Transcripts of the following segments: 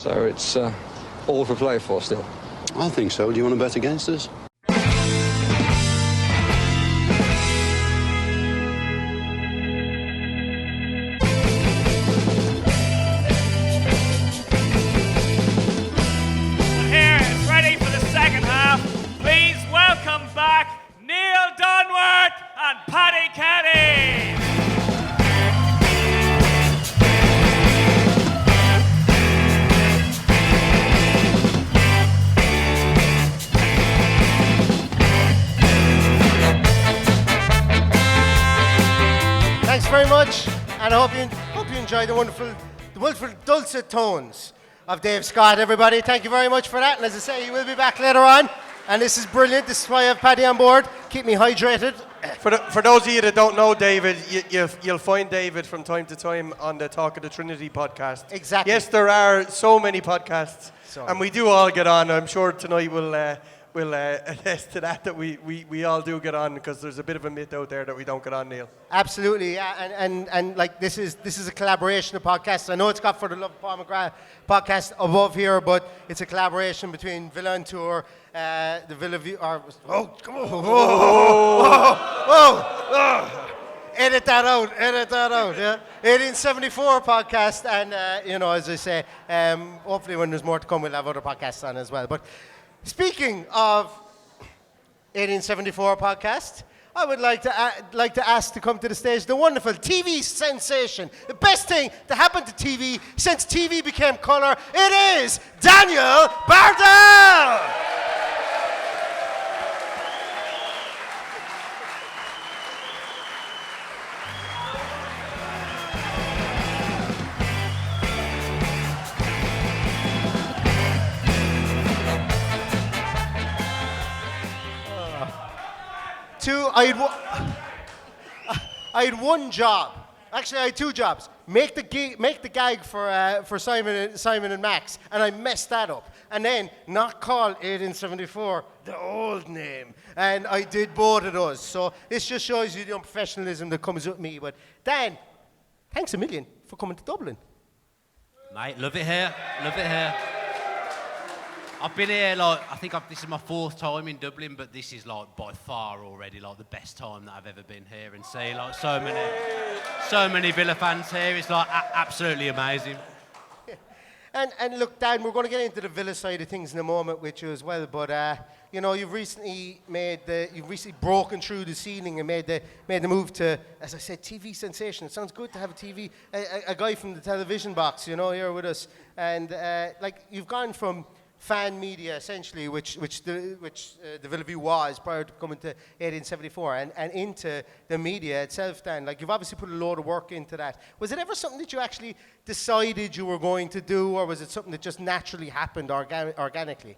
So it's all to play for still. I think so. Do you want to bet against us? Here, it's ready for the second half. Please welcome back Neil Dunworth and Paddy Kenny. Thanks very much, and I hope you enjoyed the wonderful dulcet tones of Dave Scott, everybody. Thank you very much for that, and as I say, you will be back later on, and this is brilliant. This is why I have Paddy on board. Keep me hydrated. For those of you that don't know David, you'll find David from time to time on the Talk of the Trinity podcast. Exactly. Yes, there are so many podcasts, and we do all get on. I'm sure tonight we'll attest to that we all do get on, because there's a bit of a myth out there that we don't get on, Neil. Absolutely, yeah, and like this is a collaboration of podcasts. I know it's got For the Love of Paul McGrath podcast above here, but it's a collaboration between Villa and Tour, the Villa View. Edit that out. Yeah, 1874 podcast, and as I say, hopefully when there's more to come, we'll have other podcasts on as well. But speaking of 1874 podcast, I would like to ask to come to the stage the wonderful TV sensation, the best thing to happen to TV since TV became colour. It is Daniel Bardell. I had one job. Actually, I had two jobs. Make the gag for Simon and Max, and I messed that up. And then not call 1874 the old name, and I did both of those. So this just shows you the unprofessionalism that comes with me. But Dan, thanks a million for coming to Dublin. Mate, love it here. I've been here, this is my fourth time in Dublin, but this is by far already the best time that I've ever been here, and see so many Villa fans here. It's absolutely amazing. Yeah. And look, Dan, we're going to get into the Villa side of things in a moment with you as well, but you've recently broken through the ceiling and made the move to, as I said, TV sensation. It sounds good to have a guy from the television box, here with us, and you've gone from fan media, essentially, which the Villa View was prior to coming to 1874, and into the media itself, Dan. You've obviously put a lot of work into that. Was it ever something that you actually decided you were going to do, or was it something that just naturally happened organically?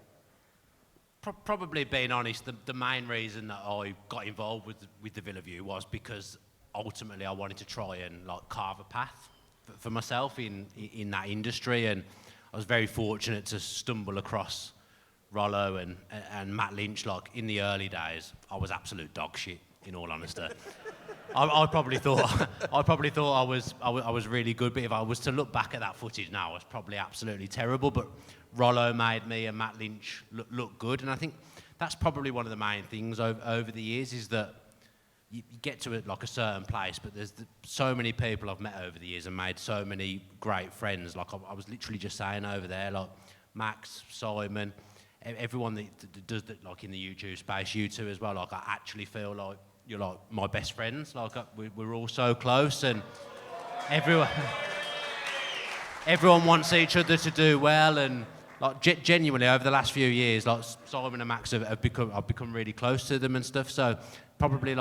Probably, being honest, the main reason that I got involved with the Villa View was because ultimately I wanted to try and carve a path for myself in that industry, and I was very fortunate to stumble across Rollo and Matt Lynch. In the early days, I was absolute dog shit, in all honesty. I probably thought I was really good, but if I was to look back at that footage now, I was probably absolutely terrible. But Rollo made me and Matt Lynch look good, and I think that's probably one of the main things over the years, is that you get to a certain place, but there's so many people I've met over the years and made so many great friends. I was literally just saying over there, Max, Simon, everyone that does that, in the YouTube space, you two as well. I actually feel like you're my best friends. We're all so close, and everyone wants each other to do well, and genuinely over the last few years, Simon and Max I've become really close to them and stuff. So probably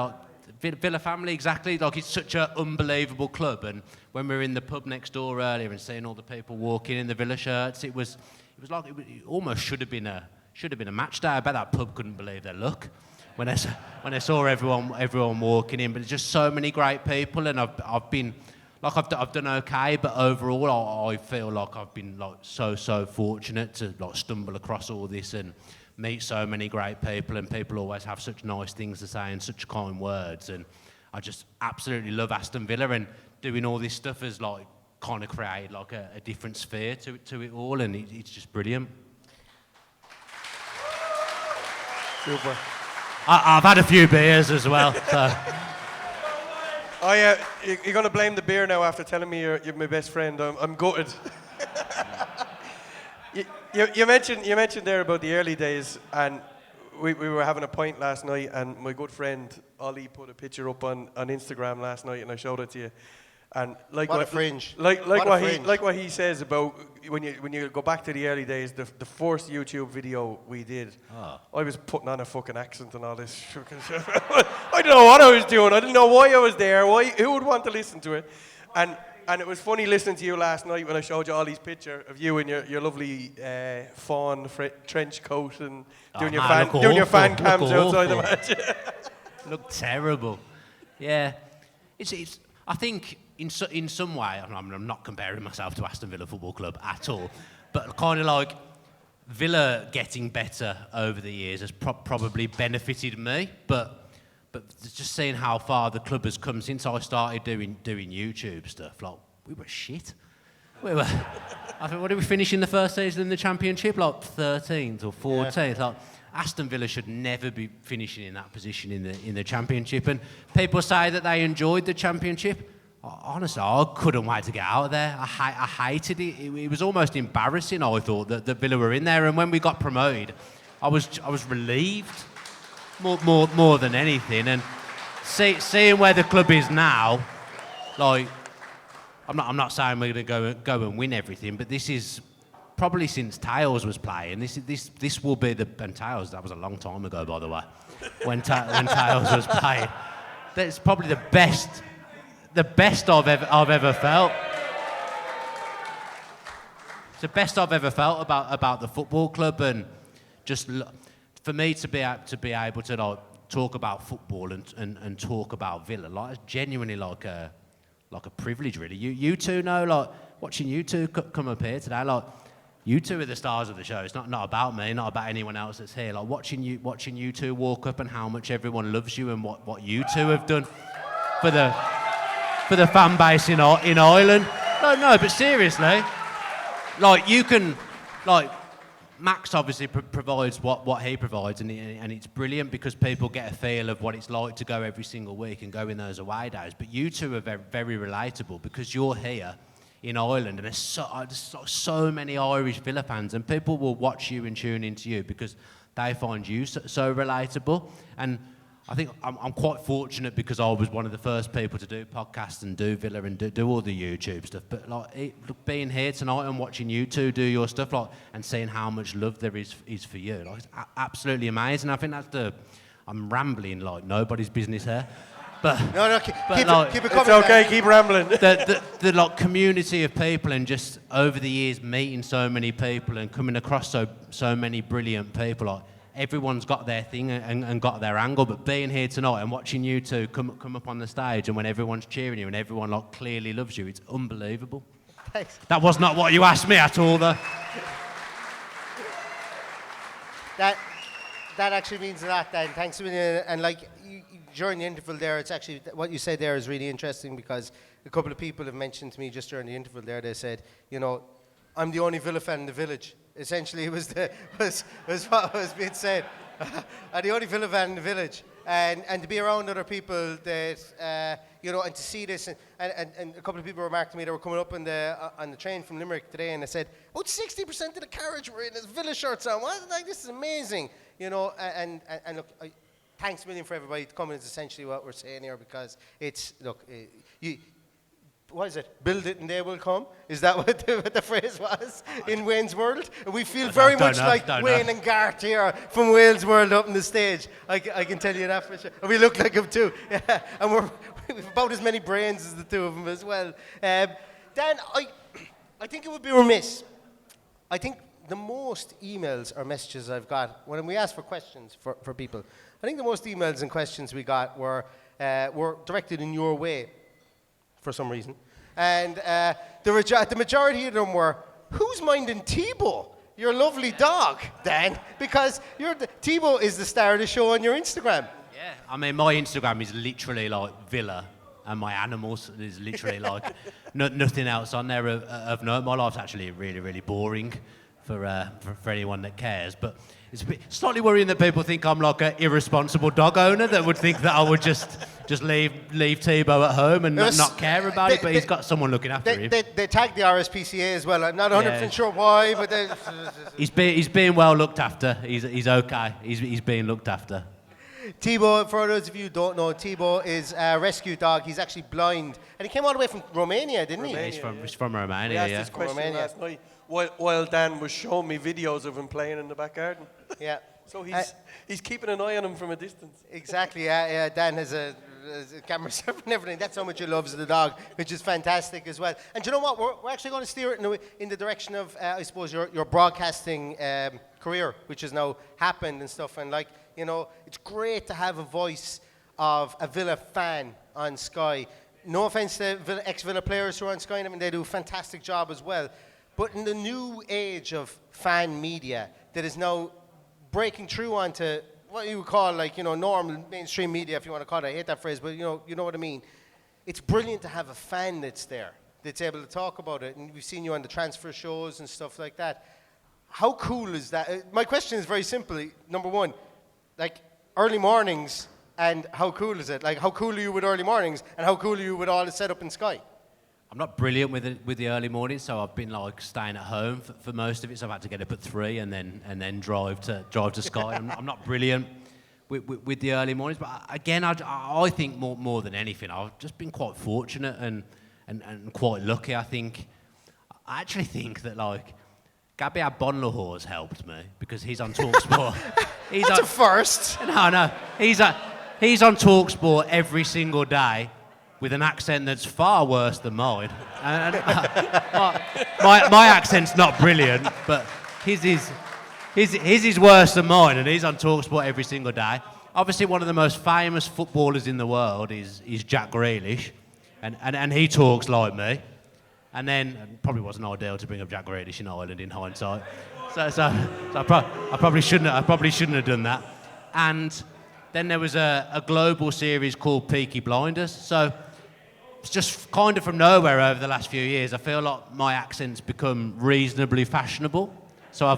Villa family, exactly. It's such an unbelievable club, and when we were in the pub next door earlier and seeing all the people walking in the Villa shirts, it almost should have been a match day. I bet that pub couldn't believe their luck when they saw everyone walking in. But there's just so many great people, and I've been I've done okay, but overall I feel like I've been so fortunate to stumble across all this and meet so many great people, and people always have such nice things to say and such kind words, and I just absolutely love Aston Villa, and doing all this stuff as kind of created like a different sphere to it all, and it's just brilliant. Super. I've had a few beers as well, so. Oh yeah, you're gonna blame the beer now after telling me you're my best friend. I'm gutted. you mentioned there about the early days, and we were having a pint last night, and my good friend Ollie put a picture up on Instagram last night, and I showed it to you. And like What a fringe. Like What a what fringe. what he says about when you go back to the early days, the first YouTube video we did, I was putting on a fucking accent and all this fucking shit. I don't know what I was doing. I didn't know why I was there. Who would want to listen to it? And it was funny listening to you last night when I showed you Ollie's picture of you in your lovely fawn trench coat and doing your fan cams outside the match. Look terrible. Yeah, it's. I think in some way, I'm not comparing myself to Aston Villa Football Club at all, but kind of like Villa getting better over the years has probably benefited me. But just seeing how far the club has come since I started doing YouTube stuff, like we were shit. We were. I think what did we finish in the first season in the Championship? Like 13th or 14th. Yeah. Like, Aston Villa should never be finishing in that position in the Championship. And people say that they enjoyed the Championship. Honestly, I couldn't wait to get out of there. I hated it. It was almost embarrassing, I thought, that Villa were in there. And when we got promoted, I was relieved more than anything. And seeing where the club is now, like, I'm not saying we're going to go and win everything, but this is probably since Tails was playing. This will be and Tails, that was a long time ago, by the way, when Tails was playing. That's probably the best I've ever felt. It's the best I've ever felt about the football club, and just for me to be able to like talk about football and talk about Villa, like it's genuinely like a privilege, really. You two know, like watching you two come up here today, like. You two are the stars of the show. It's not about me, not about anyone else that's here. Like watching you two walk up and how much everyone loves you and what you two have done for the fan base in Ireland. No, but seriously, like you can, like Max obviously provides what he provides, and it's brilliant because people get a feel of what it's like to go every single week and go in those away days. But you two are very, very relatable because you're here in Ireland, and there's so many Irish Villa fans, and people will watch you and tune into you because they find you so relatable. And I think I'm quite fortunate because I was one of the first people to do podcasts and do Villa and do all the YouTube stuff. But like being here tonight and watching you two do your stuff, like, and seeing how much love there is for you, like, it's absolutely amazing. I think I'm rambling like nobody's business here. But, keep it It's coming. okay, keep rambling. the like community of people, and just over the years meeting so many people and coming across so many brilliant people, like everyone's got their thing and got their angle. But being here tonight and watching you two come up on the stage, and when everyone's cheering you and everyone like clearly loves you, it's unbelievable. Thanks. That was not what you asked me at all, though. That actually means a lot, Dan. Thanks a million. And like during the interval there, it's actually what you said there is really interesting because a couple of people have mentioned to me just during the interval there. They said, you know, I'm the only Villa fan in the village. Essentially, was what was being said. I'm the only Villa fan in the village, and to be around other people that you know, and to see this, and a couple of people remarked to me they were coming up on the train from Limerick today, and they said about 60% of the carriage were in his Villa shirts on. What? Like, this is amazing, you know. And look, thanks a million for everybody coming. Is essentially what we're saying here, because it's what is it? Build it and they will come. Is that what the phrase was in Wayne's World? We feel very much like Wayne and Garth here from Wales World up on the stage. I can tell you that for sure. And we look like them too. Yeah. And we've about as many brains as the two of them as well. Dan, I think it would be remiss. I think the most emails or messages I've got when we ask for questions for people, I think the most emails and questions we got were directed in your way for some reason. And the majority of them were, who's minding Tebow? Your lovely dog, Dan, because Tebow is the star of the show on your Instagram. Yeah, I mean, my Instagram is literally like Villa and my animals. There's literally like nothing else on there of note. My life's actually really, really boring for anyone that cares. But it's a bit slightly worrying that people think I'm like an irresponsible dog owner that would think that I would just leave Tebow at home and not care about it. But he's got someone looking after him. They tagged the RSPCA as well. I'm not 100% sure why, but he's being well looked after. He's okay. He's being looked after. Tebow, for those of you who don't know, Tebow is a rescue dog. He's actually blind. And he came all the way from Romania, didn't he? He's from Romania, We asked yeah. this question Romania. last night while Dan was showing me videos of him playing in the back garden. Yeah. So he's keeping an eye on him from a distance. Exactly, yeah. Dan has a camera server and everything. That's how much he loves the dog, which is fantastic as well. And do you know what? We're actually going to steer it in the direction of, I suppose, your broadcasting career, which has now happened and stuff. And, like, you know, it's great to have a voice of a Villa fan on Sky. No offence to ex-Villa players who are on Sky. I mean, they do a fantastic job as well. But in the new age of fan media that is now breaking through onto what you would call, like, you know, normal mainstream media, if you want to call it. I hate that phrase, but you know what I mean. It's brilliant to have a fan that's there, that's able to talk about it. And we've seen you on the transfer shows and stuff like that. How cool is that? My question is very simple. Number one, like, early mornings, and how cool is it? Like, how cool are you with early mornings, and how cool are you with all the setup in Sky? I'm not brilliant with the early mornings, so I've been like staying at home for most of it. So I've had to get up at 3 and then drive to Sky. I'm not brilliant with the early mornings, but again, I think more than anything, I've just been quite fortunate and quite lucky. I actually think that, like, Gabriel Bonlahor has helped me because he's on TalkSport. That's a first. No, he's on TalkSport every single day with an accent that's far worse than mine. And my accent's not brilliant, but his is worse than mine, and he's on TalkSport every single day. Obviously, one of the most famous footballers in the world is Jack Grealish, and he talks like me. And then, it probably wasn't ideal to bring up Jack Grealish in Ireland in hindsight. So I probably shouldn't have done that. And then there was a global series called Peaky Blinders. So it's just kind of from nowhere over the last few years, I feel like my accent's become reasonably fashionable. So I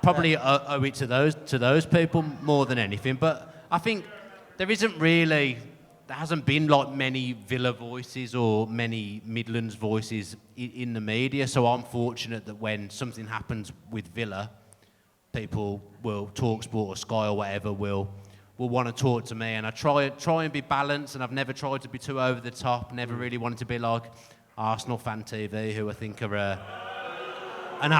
probably owe it to those people more than anything. But I think there hasn't been like many Villa voices or many Midlands voices in the media. So I'm fortunate that when something happens with Villa, people will TalkSport or Sky or whatever will want to talk to me, and I try and be balanced, and I've never tried to be too over the top. Never really wanted to be like Arsenal Fan TV, who I think are an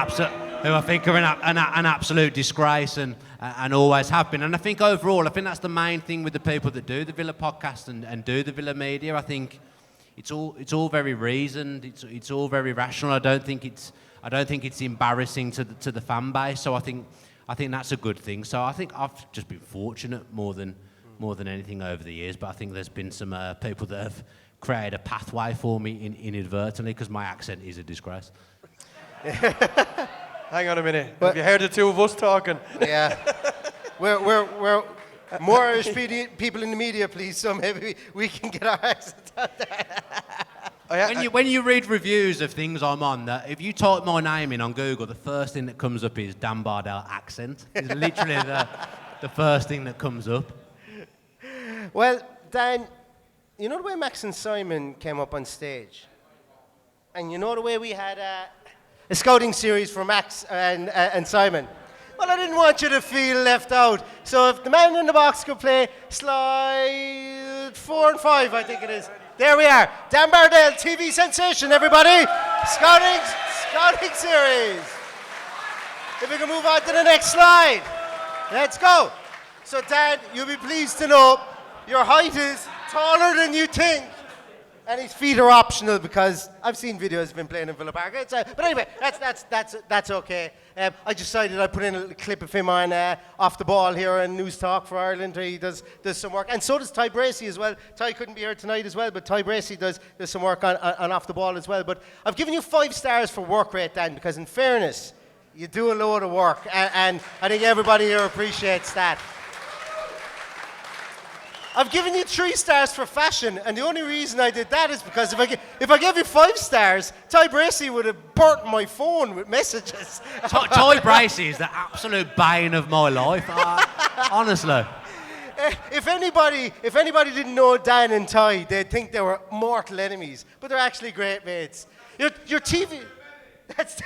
absolute disgrace and always have been. And I think overall, that's the main thing with the people that do the Villa podcast and do the Villa media. I think it's all very reasoned. It's all very rational. I don't think it's embarrassing to the fan base. So I think that's a good thing. So I think I've just been fortunate more than anything over the years. But I think there's been some people that have created a pathway for me inadvertently, because my accent is a disgrace. Hang on a minute. Have you heard the two of us talking? Yeah. We're more Irish people in the media, please, so maybe we can get our accent out there. When you read reviews of things I'm on, that if you type my name in on Google, the first thing that comes up is Dan Bardell accent. It's literally the first thing that comes up. Well, Dan, you know the way Max and Simon came up on stage? And you know the way we had a scouting series for Max and Simon? Well, I didn't want you to feel left out. So if the man in the box could play slide 4 and 5, I think it is. There we are. Dan Bardell, TV sensation, everybody. Scouting series. If we can move on to the next slide. Let's go. So, Dan, you'll be pleased to know your height is taller than you think. And his feet are optional, because I've seen videos of him playing in Villa Park. But anyway, that's okay. I decided I'd put in a little clip of him on Off the Ball here on News Talk for Ireland. He does some work. And so does Ty Bracey as well. Ty couldn't be here tonight as well, but Ty Bracey does some work on Off the Ball as well. But I've given you 5 stars for work rate, Dan, because in fairness, you do a load of work. And I think everybody here appreciates that. I've given you 3 stars for fashion, and the only reason I did that is because if I gave you 5 stars, Ty Bracey would have burnt my phone with messages. Toy Bracey is the absolute bane of my life. Honestly. If anybody didn't know Dan and Ty, they'd think they were mortal enemies, but they're actually great mates. Your TV. That's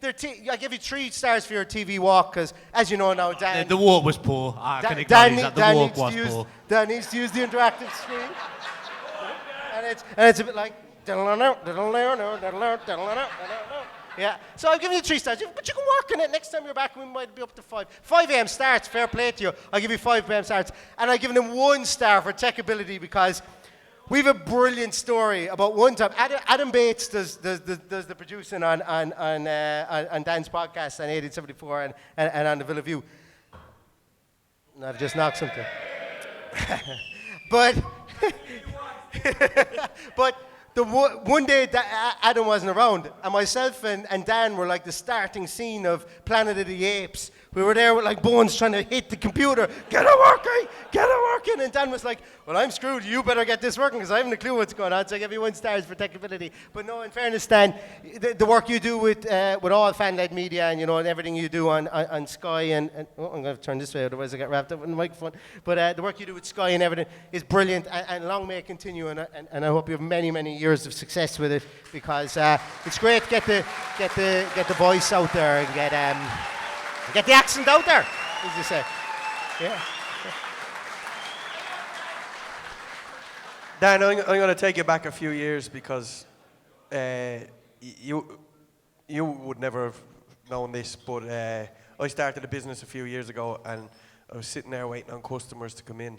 I give you 3 stars for your TV walk because, as you know now, Dan. The walk was poor. I can acknowledge that. The walk was poor. Dan needs to use the interactive screen, and it's a bit like. Yeah. So I'll give you 3 stars, but you can work on it. Next time you're back, we might be up to 5. 5 a.m. starts. Fair play to you. I'll give you 5 a.m. starts, and I've given them 1 star for tech ability because. We have a brilliant story about one time. Adam Bates does the producing on Dan's podcast on 1874 and on the Villa View. And I've just knocked something. but one day Adam wasn't around, and myself and Dan were like the starting scene of Planet of the Apes. We were there with like bones trying to hit the computer. Get it working. And Dan was like, well, I'm screwed. You better get this working because I haven't a clue what's going on. So I give you 1 star for tech ability. But no, in fairness, Dan, the work you do with all fan-led media and, and everything you do on Sky and I'm going to turn this way, otherwise I get wrapped up in the microphone. But the work you do with Sky and everything is brilliant and long may it continue. And I hope you have many, many years of success with it because it's great to get the voice out there and get the accent out there, as you say. Yeah. Dan, I'm going to take you back a few years because you would never have known this, but I started a business a few years ago and I was sitting there waiting on customers to come in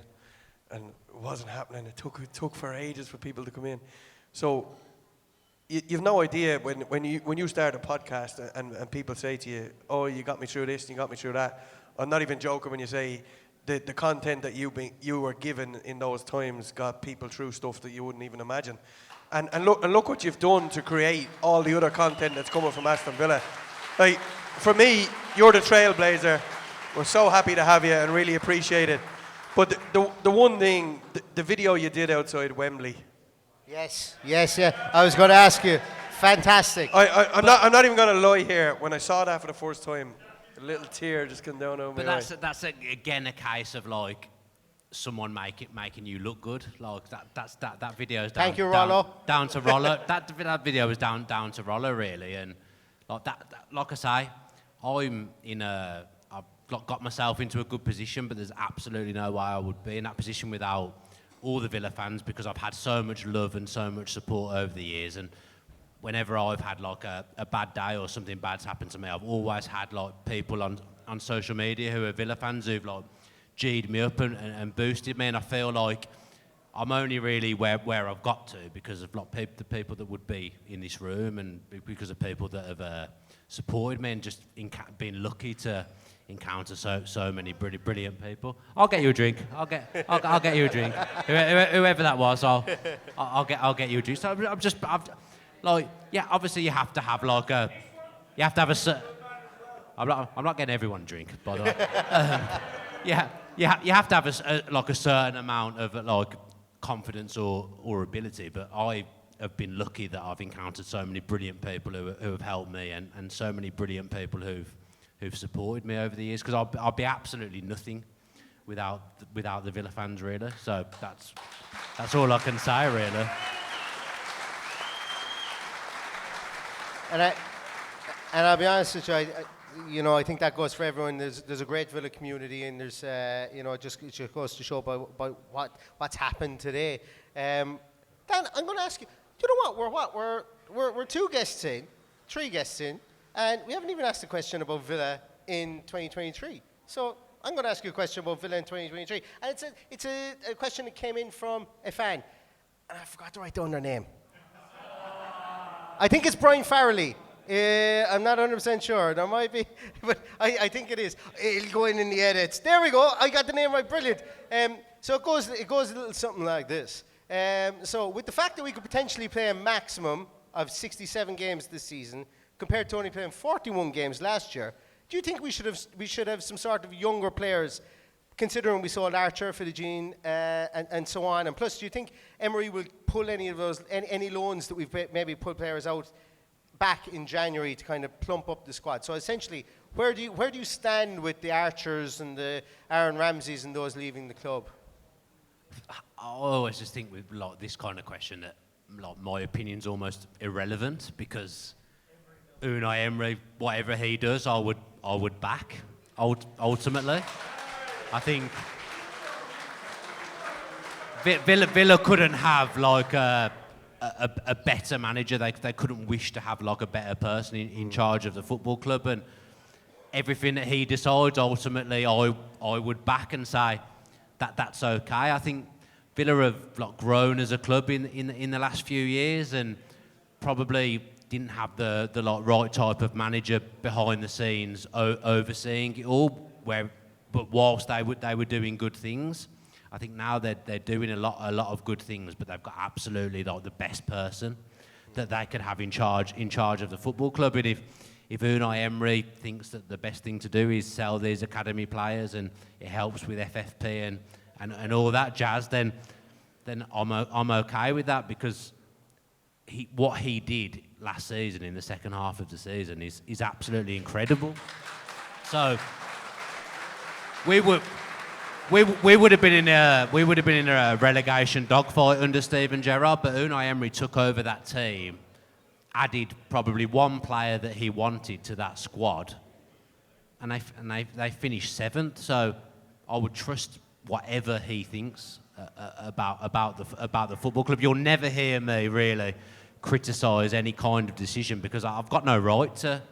and it wasn't happening. It took for ages for people to come in. So you've no idea when you start a podcast and people say to you, oh, you got me through this, you got me through that. I'm not even joking when you say the content that you were given in those times got people through stuff that you wouldn't even imagine. And look what you've done to create all the other content that's coming from Aston Villa. Like, for me, you're the trailblazer. We're so happy to have you and really appreciate it. But the one thing, the video you did outside Wembley. Yes. I was going to ask you. Fantastic. I'm not even going to lie here. When I saw that for the first time, a little tear just came down over my eye. But that's again a case of like someone making you look good. Like that video is down. Thank you, Rollo. Down to Rollo. that video was down to Rollo really, and like that like I say, I've got myself into a good position, but there's absolutely no way I would be in that position without all the Villa fans because I've had so much love and so much support over the years. And whenever I've had like a bad day or something bad's happened to me, I've always had like people on social media who are Villa fans who've like G'd me up and boosted me. And I feel like I'm only really where I've got to because of like the people that would be in this room and because of people that have supported me and just been lucky to encounter so many brilliant people. I'll get you a drink. I'll get you a drink. Whoever that was, I'll get you a drink. So obviously you have to have like I'm not getting everyone a drink, by the way. You have to have a certain amount of like confidence or ability. But I have been lucky that I've encountered so many brilliant people who have helped me and so many brilliant people who've supported me over the years, because I'll be absolutely nothing without the Villa fans, really. So that's all I can say, really. And I'll be honest with you, I think that goes for everyone. There's a great Villa community, and there's it just goes to show by what's happened today. Dan, I'm going to ask you. Do you know what? We're 2 guests in, 3 guests in. And we haven't even asked a question about Villa in 2023. So I'm going to ask you a question about Villa in 2023. And it's a question that came in from a fan. And I forgot to write down their name. I think it's Brian Farrelly. I'm not 100% sure. There might be, but I think it is. It'll go in the edits. There we go. I got the name right. Brilliant. So it goes a little something like this. So with the fact that we could potentially play a maximum of 67 games this season, compared to only playing 41 games last year, do you think we should have some sort of younger players considering we sold Archer, Philogene, and so on, and plus, do you think Emery will pull any of those, any loans that we've maybe pulled players out back in January to kind of plump up the squad? So essentially, where do you stand with the Archers and the Aaron Ramseys and those leaving the club? I always just think with like this kind of question that like my opinion's almost irrelevant, because Unai Emery, whatever he does, I would back. Ultimately, I think Villa couldn't have like a better manager. They couldn't wish to have like a better person in charge of the football club, and everything that he decides, ultimately, I would back and say that's okay. I think Villa have like grown as a club in the last few years, and probably didn't have the like right type of manager behind the scenes overseeing it all. But whilst they were doing good things, I think now they're doing a lot of good things, but they've got absolutely like the best person that they could have in charge of the football club. And if Unai Emery thinks that the best thing to do is sell these academy players and it helps with FFP and all that jazz, then I'm okay with that, because what he did last season in the second half of the season is absolutely incredible. So we would have been in a relegation dogfight under Steven Gerrard, but Unai Emery took over that team, added probably one player that he wanted to that squad, and they finished 7th. So I would trust whatever he thinks about the football club. You'll never hear me really criticise any kind of decision, because I've got no right to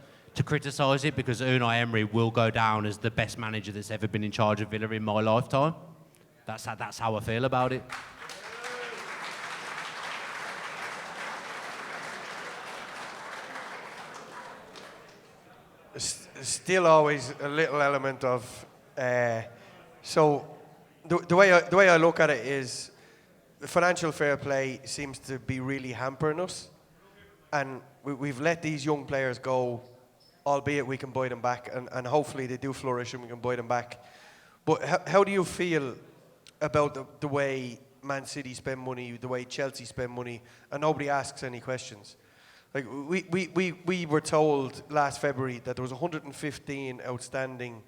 criticise it, because Unai Emery will go down as the best manager that's ever been in charge of Villa in my lifetime. That's how I feel about it. Still always a little element of so the way I look at it is the financial fair play seems to be really hampering us, and we've let these young players go, albeit we can buy them back, and hopefully they do flourish and we can buy them back. But how do you feel about the way Man City spend money, the way Chelsea spend money, and nobody asks any questions? Like we were told last February that there was 115 outstanding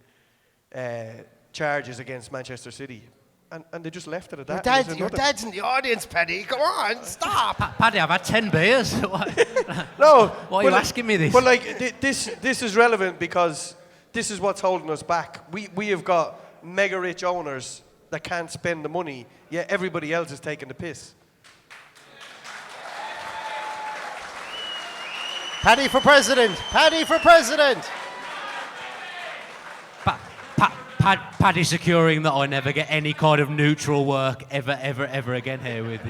charges against Manchester City, and they just left it at that. Your dad's in the audience, Paddy. Come on, stop. Paddy, I've had 10 beers. No, why are you asking me this? But like this is relevant, because this is what's holding us back. We have got mega rich owners that can't spend the money, yet everybody else is taking the piss. Paddy for president. Paddy for president. Paddy securing that I never get any kind of neutral work ever again here with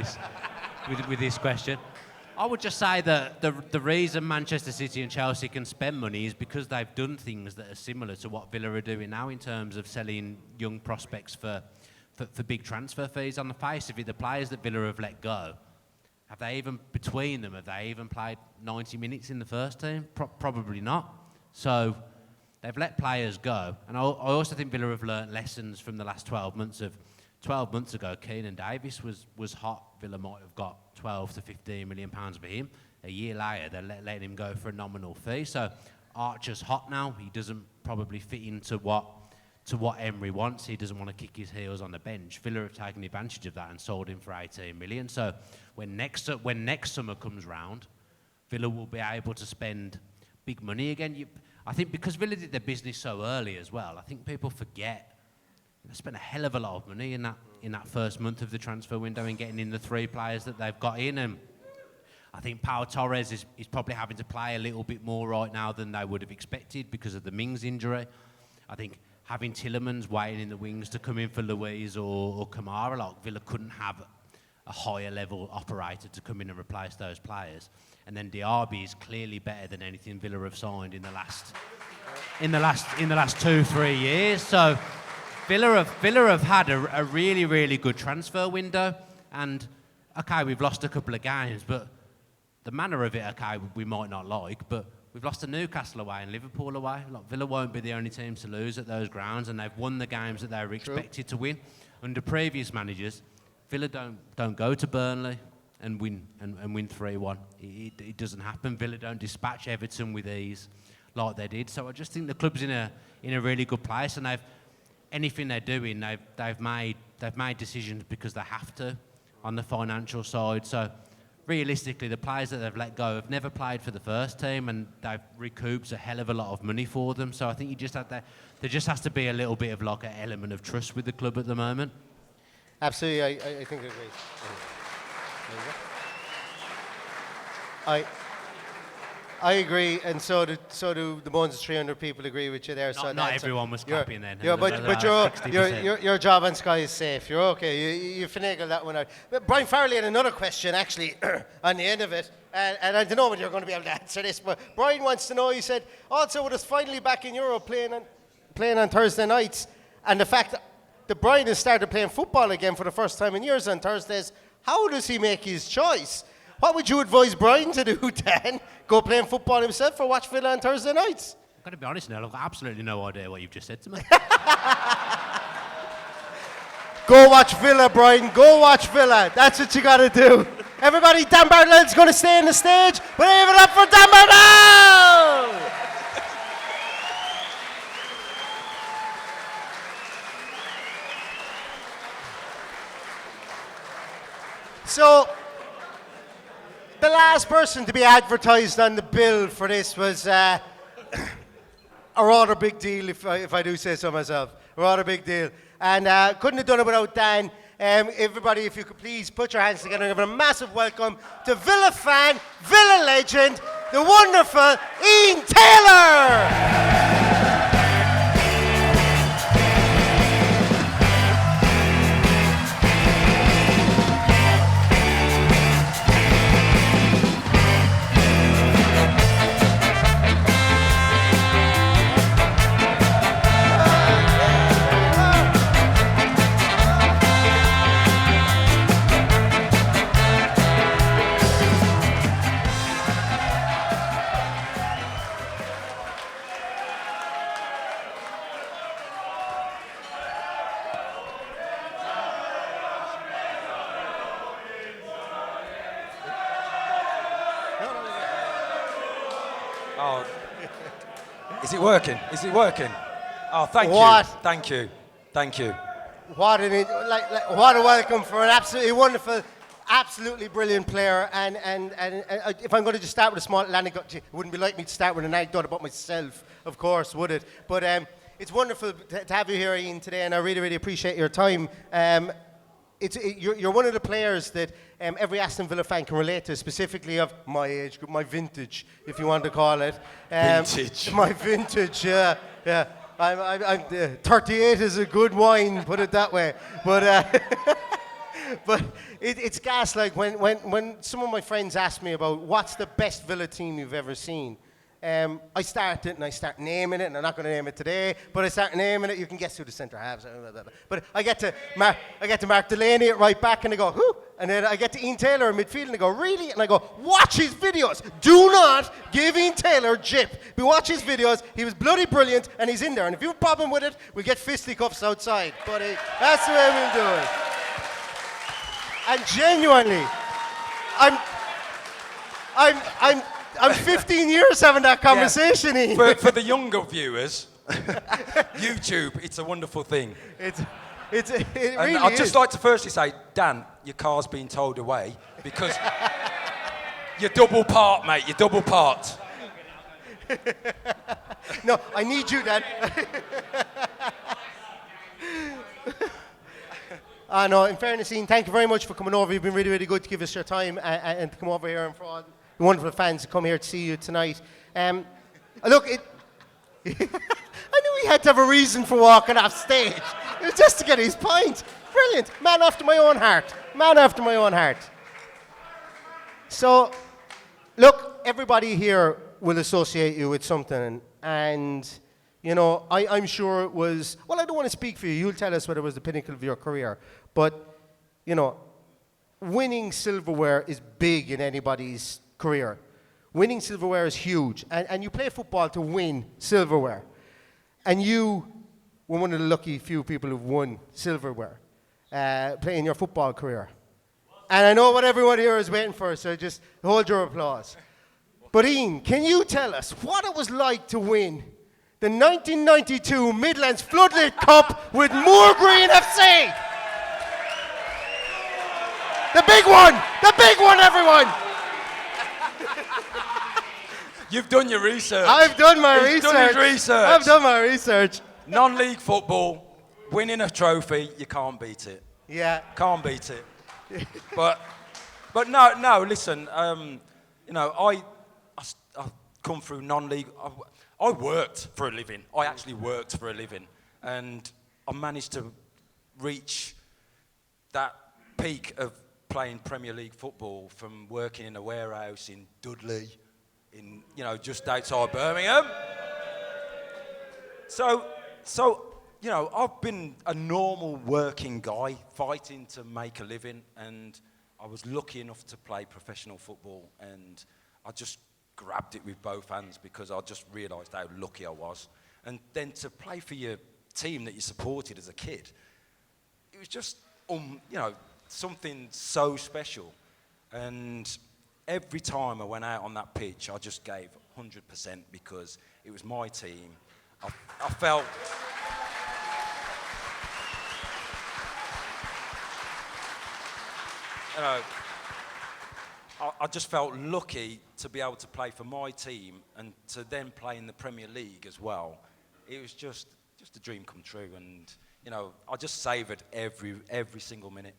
this question. I would just say that the reason Manchester City and Chelsea can spend money is because they've done things that are similar to what Villa are doing now in terms of selling young prospects for big transfer fees. On the face of it, the players that Villa have let go, have they even played 90 minutes in the first team? Probably not. So they've let players go. And I also think Villa have learnt lessons from the last 12 months. 12 months ago, Keenan Davis was hot. Villa might have got 12 to 15 million pounds for him. A year later, they're letting him go for a nominal fee. So Archer's hot now. He doesn't probably fit into what Emery wants. He doesn't want to kick his heels on the bench. Villa have taken advantage of that and sold him for 18 million. So when next summer comes round, Villa will be able to spend big money again. I think because Villa did their business so early as well, I think people forget they spent a hell of a lot of money in that first month of the transfer window in getting in the 3 players that they've got in. And I think Pau Torres is probably having to play a little bit more right now than they would have expected because of the Mings injury. I think having Tielemans waiting in the wings to come in for Luiz or Kamara, like Villa couldn't have a higher level operator to come in and replace those players. And then Diaby is clearly better than anything Villa have signed in the last 2-3 years. So Villa have had a really, really good transfer window. And okay, we've lost a couple of games, but the manner of it, okay, we might not like, but We've lost to Newcastle away and Liverpool away. Like, Villa won't be the only team to lose at those grounds, and they've won the games that they were expected to win. Under previous managers, Villa don't go to Burnley and win 3-1. It doesn't happen. Villa don't dispatch Everton with ease like they did. So I just think the club's in a really good place, and anything they're doing, they've made decisions because they have to on the financial side. So realistically, the players that they've let go have never played for the first team, and they've recouped a hell of a lot of money for them. So I think there just has to be a little bit of like an element of trust with the club at the moment. Absolutely, I think I agree. I agree, and so do the ones 300 people agree with you there. Not everyone was clapping then. Yeah, but your job on Sky is safe. You're okay. You finagled that one out. But Brian Farrelly had another question actually on the end of it, and I don't know when you're going to be able to answer this. But Brian wants to know. He said, also with us finally back in Europe playing on Thursday nights, and the fact that Brian has started playing football again for the first time in years on Thursdays, how does he make his choice? What would you advise Brian to do, Dan? Go playing football himself or watch Villa on Thursday nights? I've got to be honest now, I've got absolutely no idea what you've just said to me. Go watch Villa, Brian. Go watch Villa. That's what you got to do. Everybody, Dan Bardell's going to stay on the stage. We'll give it up for Dan Bardell! So, the last person to be advertised on the bill for this was a rather big deal, if I do say so myself. A rather big deal. And couldn't have done it without Dan. Everybody, if you could please put your hands together and give a massive welcome to Villa fan, Villa legend, the wonderful Ian Taylor! Oh, is it working? Is it working? Oh, thank What? you. Thank you. Thank you. What what a welcome for an absolutely wonderful, absolutely brilliant player. And if I'm going to just start with a small anecdote, it wouldn't be like me to start with an anecdote about myself, of course, would it? But it's wonderful to have you here, Ian, today, and I really, really appreciate your time. You're one of the players that every Aston Villa fan can relate to, specifically of my age group, my vintage, if you want to call it. Vintage. My vintage, yeah. I'm 38 is a good wine, put it that way. But but it's gas. Like when some of my friends ask me about what's the best Villa team you've ever seen, I start naming it, and I'm not going to name it today, but I start naming it. You can guess who the centre halves are. But I get to Mark Delaney at right back, and they go, who? And then I get to Ian Taylor in midfield, and they go, really? And I go, watch his videos. Do not give Ian Taylor jip. But watch his videos. He was bloody brilliant, and he's in there. And if you have a problem with it, we'll get fisticuffs outside. But that's the way we'll do it. And genuinely, I'm 15 years having that conversation, Ian. For the younger viewers, YouTube, it's a wonderful thing. It really And I'd is. just like to firstly say, Dan, your car's been towed away because you're double part, mate. You're double part. No, I need you, Dan. No, in fairness, Ian, thank you very much for coming over. You've been really, really good to give us your time and to come over here, and for all the wonderful fans to come here to see you tonight. Look, I knew he had to have a reason for walking off stage. It was just to get his point. Brilliant. Man after my own heart. Man after my own heart. So, look, everybody here will associate you with something. And you know, I'm sure it was, well, I don't want to speak for you. You'll tell us whether it was the pinnacle of your career. But, you know, winning silverware is big in anybody's career. winning silverware is huge. And you play football to win silverware. And you were one of the lucky few people who've won silverware playing your football career. And I know what everyone here is waiting for, so just hold your applause. But Ian, can you tell us what it was like to win the 1992 Midlands Floodlit Cup with Moor Green FC? The big one, everyone! You've done your research. I've done my He's research. done his research. I've done my research. Non-league football, winning a trophy, you can't beat it. Yeah. Can't beat it. but no. Listen, you know, I've come through non-league. I worked for a living. I actually worked for a living, and I managed to reach that peak of playing Premier League football from working in a warehouse in Dudley, just outside Birmingham. So, you know, I've been a normal working guy fighting to make a living, and I was lucky enough to play professional football, and I just grabbed it with both hands because I just realised how lucky I was. And then to play for your team that you supported as a kid, it was just, something so special. And every time I went out on that pitch, I just gave 100% because it was my team. I felt... I just felt lucky to be able to play for my team and to then play in the Premier League as well. It was just a dream come true, and I just savoured every single minute.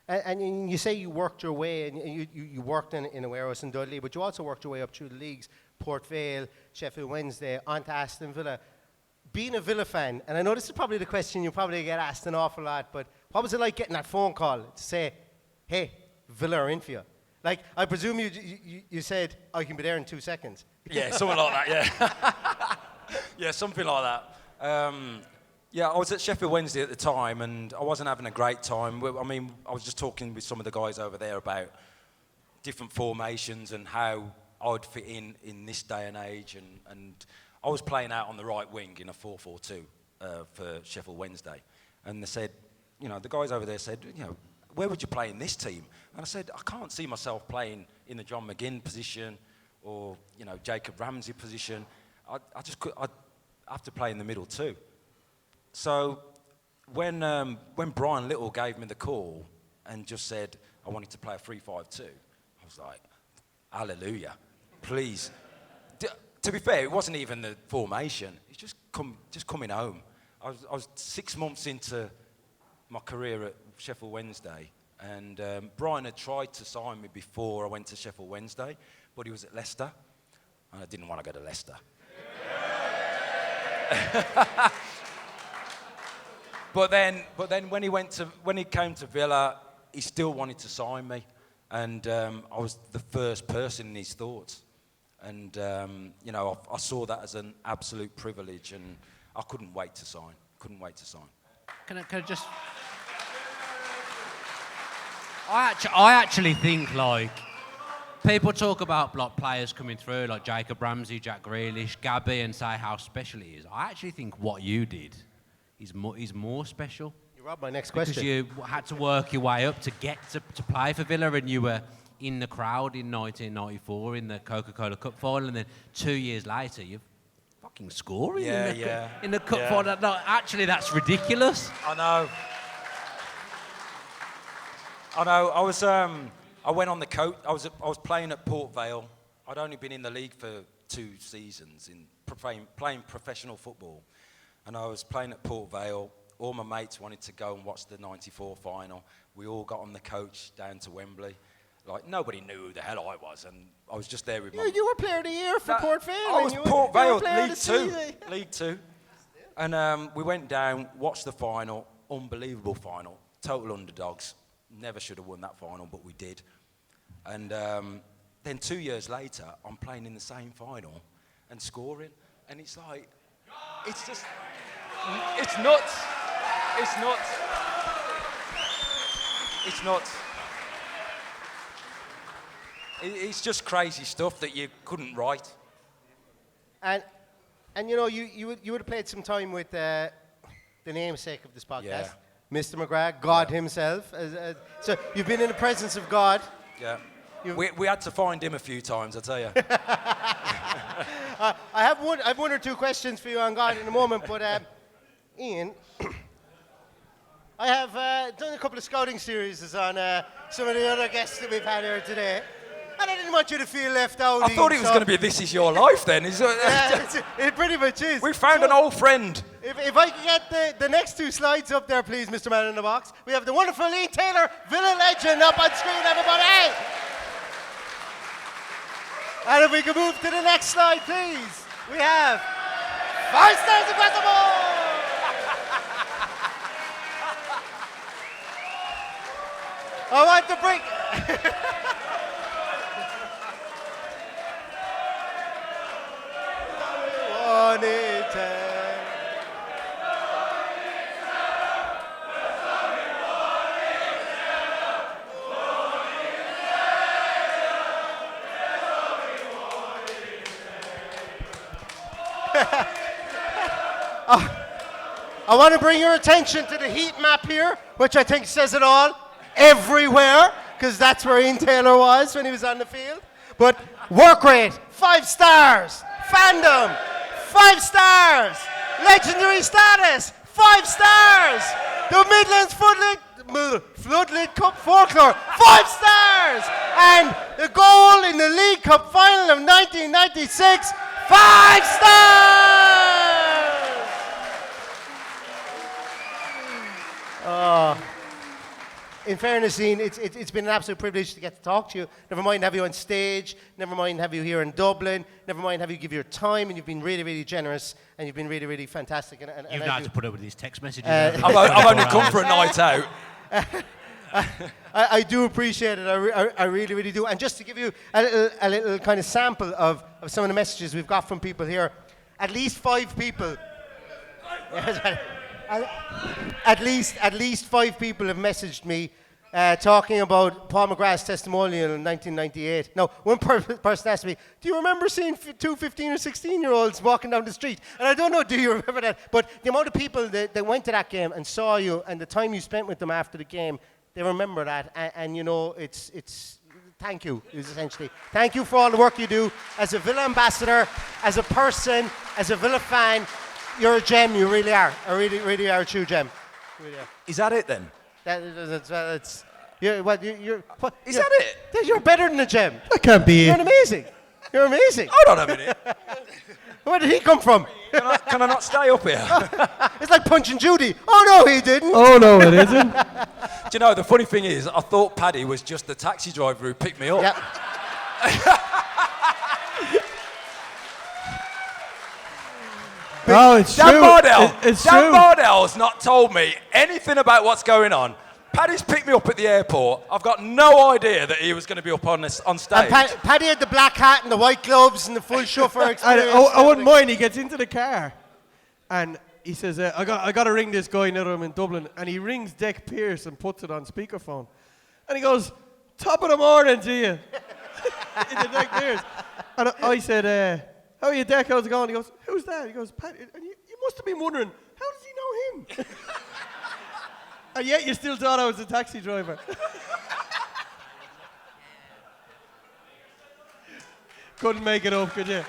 And you say you worked your way, and you worked in a warehouse in Dudley, but you also worked your way up through the leagues, Port Vale, Sheffield Wednesday, on to Aston Villa. Being a Villa fan, and I know this is probably the question you probably get asked an awful lot, but what was it like getting that phone call to say, hey, Villa are in for you? Like, I presume you said, I can be there in 2 seconds. Yeah, something like that, yeah. Yeah, something like that. Yeah, I was at Sheffield Wednesday at the time, and I wasn't having a great time. I mean, I was just talking with some of the guys over there about different formations and how I'd fit in this day and age, and I was playing out on the right wing in a 4-4-2 for Sheffield Wednesday. And they said, the guys over there said, where would you play in this team? And I said, I can't see myself playing in the John McGinn position or, Jacob Ramsey position. I'd have to play in the middle too. So when Brian Little gave me the call and just said I wanted to play a 3-5-2, I was like, hallelujah, please. To be fair, it wasn't even the formation. It's just coming home. I was 6 months into my career at Sheffield Wednesday, and Brian had tried to sign me before I went to Sheffield Wednesday, but he was at Leicester, and I didn't want to go to Leicester. But then when he came to Villa, he still wanted to sign me, and I was the first person in his thoughts. And, I saw that as an absolute privilege, and I couldn't wait to sign. Can I just... I actually think, like, people talk about players coming through, like Jacob Ramsey, Jack Grealish, Gabby, and say how special he is. I actually think what you did is more special. You robbed my next question. Because you had to work your way up to get to play for Villa, and you were in the crowd in 1994 in the Coca-Cola Cup final, and then 2 years later you're fucking scoring in the Cup final. No, actually, that's ridiculous. I know. I went on the coach. I was playing at Port Vale. I'd only been in the league for 2 seasons playing professional football, and I was playing at Port Vale. All my mates wanted to go and watch the '94 final. We all got on the coach down to Wembley. Like, nobody knew who the hell I was, and I was just there with my... You were Player of the Year for Port Vale. I was Port Vale, League Two. And we went down, watched the final, unbelievable final, total underdogs. Never should have won that final, but we did. And then 2 years later, I'm playing in the same final and scoring, and it's like, it's just, it's nuts. It's nuts. It's nuts. It's just crazy stuff that you couldn't write. And you know, you would have played some time with the namesake of this podcast, Yeah. Mr. McGrath, God himself. So you've been in the presence of God. Yeah. We had to find him a few times, I tell you. I have one or two questions for you on God in a moment, but Ian, I have done a couple of scouting series on some of the other guests that we've had here today, and I didn't want you to feel left out. I thought it was going to be This Is Your Life then. It pretty much is. We found an old friend. If I could get the next two slides up there, please, Mr. Man in the Box. We have the wonderful Ian Taylor, Villa legend, up on screen, everybody. And if we could move to the next slide, please. We have 5 stars across the board. I want to bring... I want to bring your attention to the heat map here, which I think says it all. Everywhere, because that's where Ian Taylor was when he was on the field. But work rate, 5 stars. Fandom, 5 stars. Legendary status, 5 stars. The Midlands Floodlit Cup Folklore, 5 stars. And the goal in the League Cup final of 1996, 5 stars. In fairness, Ian, it's been an absolute privilege to get to talk to you. Never mind have you on stage, never mind have you here in Dublin, never mind have you give your time, and you've been really, really generous, and you've been really, really fantastic. And You've not had to put up with these text messages. I've only come for a night out. I do appreciate it. I really, really do. And just to give you a little kind of sample of some of the messages we've got from people here, at least 5 people. At least 5 people have messaged me talking about Paul McGrath's testimonial in 1998. Now, one person asked me, do you remember seeing 2 15 or 16-year-olds walking down the street? And I don't know, do you remember that? But the amount of people that went to that game and saw you and the time you spent with them after the game, they remember that. And you know, it's thank you, is essentially. Thank you for all the work you do as a Villa ambassador, as a person, as a Villa fan. You're a gem, you really are. Really, really are a true gem. Really are. Is that it then? Is that it? You're better than a gem. That can't be You're it. amazing. You're amazing. Hold on a minute. Where did he come from? Can I not stay up here? It's like Punch and Judy. Oh, no, he didn't. Oh, no, it isn't. Do you know, the funny thing is, I thought Paddy was just the taxi driver who picked me up. Yep. Oh, it's Dan true. Bardell. It's Dan true. Bardell's not told me anything about what's going on. Paddy's picked me up at the airport. I've got no idea that he was going to be up on stage. And Paddy had the black hat and the white gloves and the full chauffeur experience. I wouldn't mind. He gets into the car and he says, I got to ring this guy now that I'm in Dublin. And he rings Dick Pearce and puts it on speakerphone. And he goes, top of the morning to you. Into Dick Pearce. And I said, how are you, Dick? How's it going? He goes, who's that? He goes, Paddy. And you must have been wondering, how does he know him? And yet you still thought I was a taxi driver. Couldn't make it up, could you?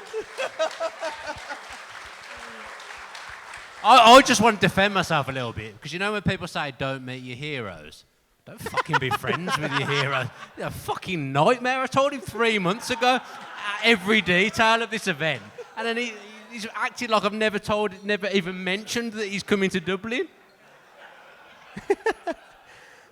I just want to defend myself a little bit, because you know when people say don't meet your heroes, don't fucking be friends with your heroes. They're a fucking nightmare. I told him 3 months ago every detail of this event, and then he's acting like I've never even mentioned that he's coming to Dublin.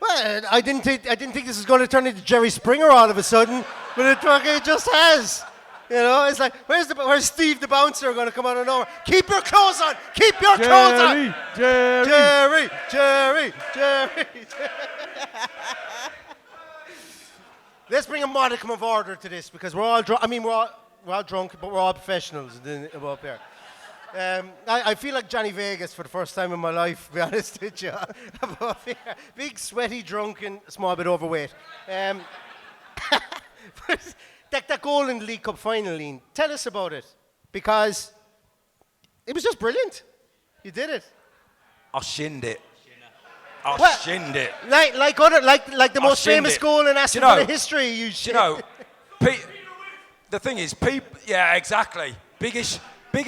Well, I didn't think this was going to turn into Jerry Springer all of a sudden, but it just has. You know, it's like, where's Steve the bouncer going to come out of nowhere? Keep your clothes on! Keep your clothes on! Jerry! Let's bring a modicum of order to this, because we're all drunk. I mean, we're all drunk, but we're all professionals up here. I feel like Johnny Vegas for the first time in my life, to be honest with you. Big, sweaty, drunk, and a small bit overweight. That goal in the League Cup final, Ian, tell us about it. Because it was just brilliant. You did it. I shinned it. Well, Shinned it. Like the most shinned famous it. goal in Aston Do you know- Villa history. You know, the thing is, yeah, exactly. Biggest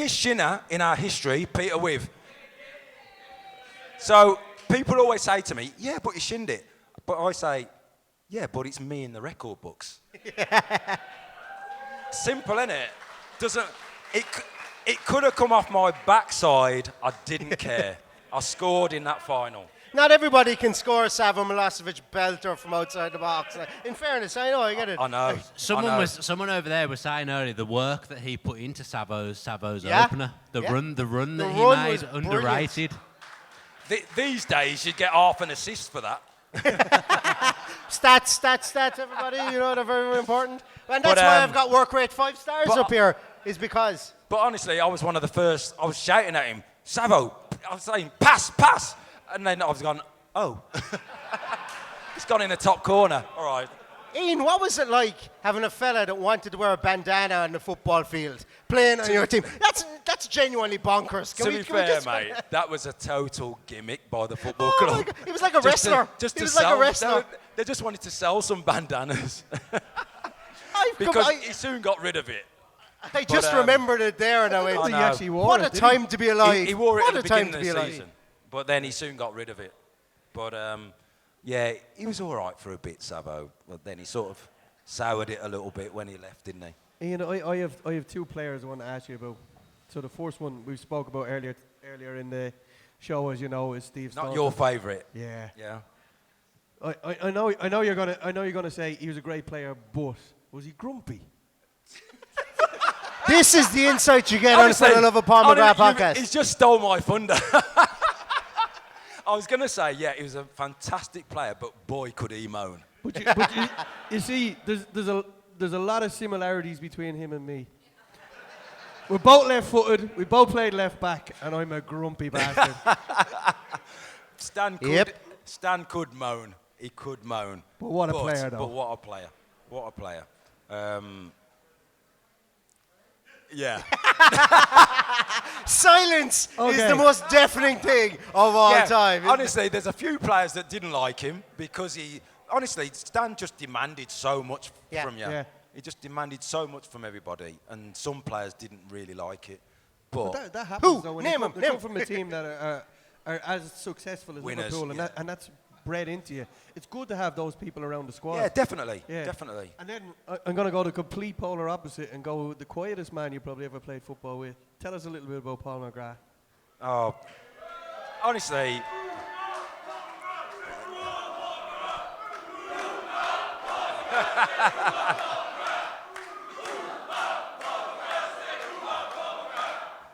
shinner in our history, Peter With. So people always say to me, yeah, but you shinned it. But I say, yeah, but it's me in the record books. Simple, innit? It could have come off my backside. I didn't care. I scored in that final. Not everybody can score a Savo Milosevic belter from outside the box. In fairness, I know, I get it. I know. Someone over there was saying earlier the work that he put into Savo's Yeah. opener. The run that run he was made, underrated. These days, you'd get half an assist for that. Stats, everybody. You know, they're very, very important. And that's But, why I've got work rate 5 stars but- up here, is because. But honestly, I was one of the first. I was shouting at him, Savo. I was saying, pass. And then I was going, oh. It's gone in the top corner. All right. Ian, what was it like having a fella that wanted to wear a bandana on the football field, playing on your team? That's genuinely bonkers. To be fair, mate, that was a total gimmick by the football Oh my club. God, he was like a wrestler. Just He to was like a sell. wrestler. They just wanted to sell some bandanas I've come- because I- he soon got rid of it. I just um, remembered it there, and I went, I know. He actually wore what it, a didn't time to be alive. He wore it What at a the time beginning to of be the alive. season, but then he soon got rid of it. But yeah, he was all right for a bit, Savo. But then he sort of soured it a little bit when he left, didn't he? Ian, I have 2 players I want to ask you about. So the first one we spoke about earlier in the show, as you know, is Steve Not Staunton. your favourite. Yeah. Yeah. I know you're gonna say he was a great player, but was he grumpy? This is the insight you get on the For the Love of Paul McGrath podcast. He's just stole my thunder. I was going to say, yeah, he was a fantastic player, but boy, could he moan. But you see, there's a lot of similarities between him and me. We're both left-footed. We both played left back, and I'm a grumpy bastard. Stan could moan. He could moan. But what a player, though. But what a player. What a player. Yeah. Silence is Okay. the most deafening thing of all time. isn't it? Honestly, there's a few players that didn't like him because Stan just demanded so much from you. Yeah. He just demanded so much from everybody, and some players didn't really like it. But That happens, Who? though, when Name you 'em, come, name come from a team that are as successful as Winners, Liverpool, yeah. and that's bred into you. It's good to have those people around the squad. yeah, definitely. Yeah. Definitely. And then I'm going to go the complete polar opposite and go with the quietest man you probably ever played football with. Tell us a little bit about Paul McGrath. Oh, honestly.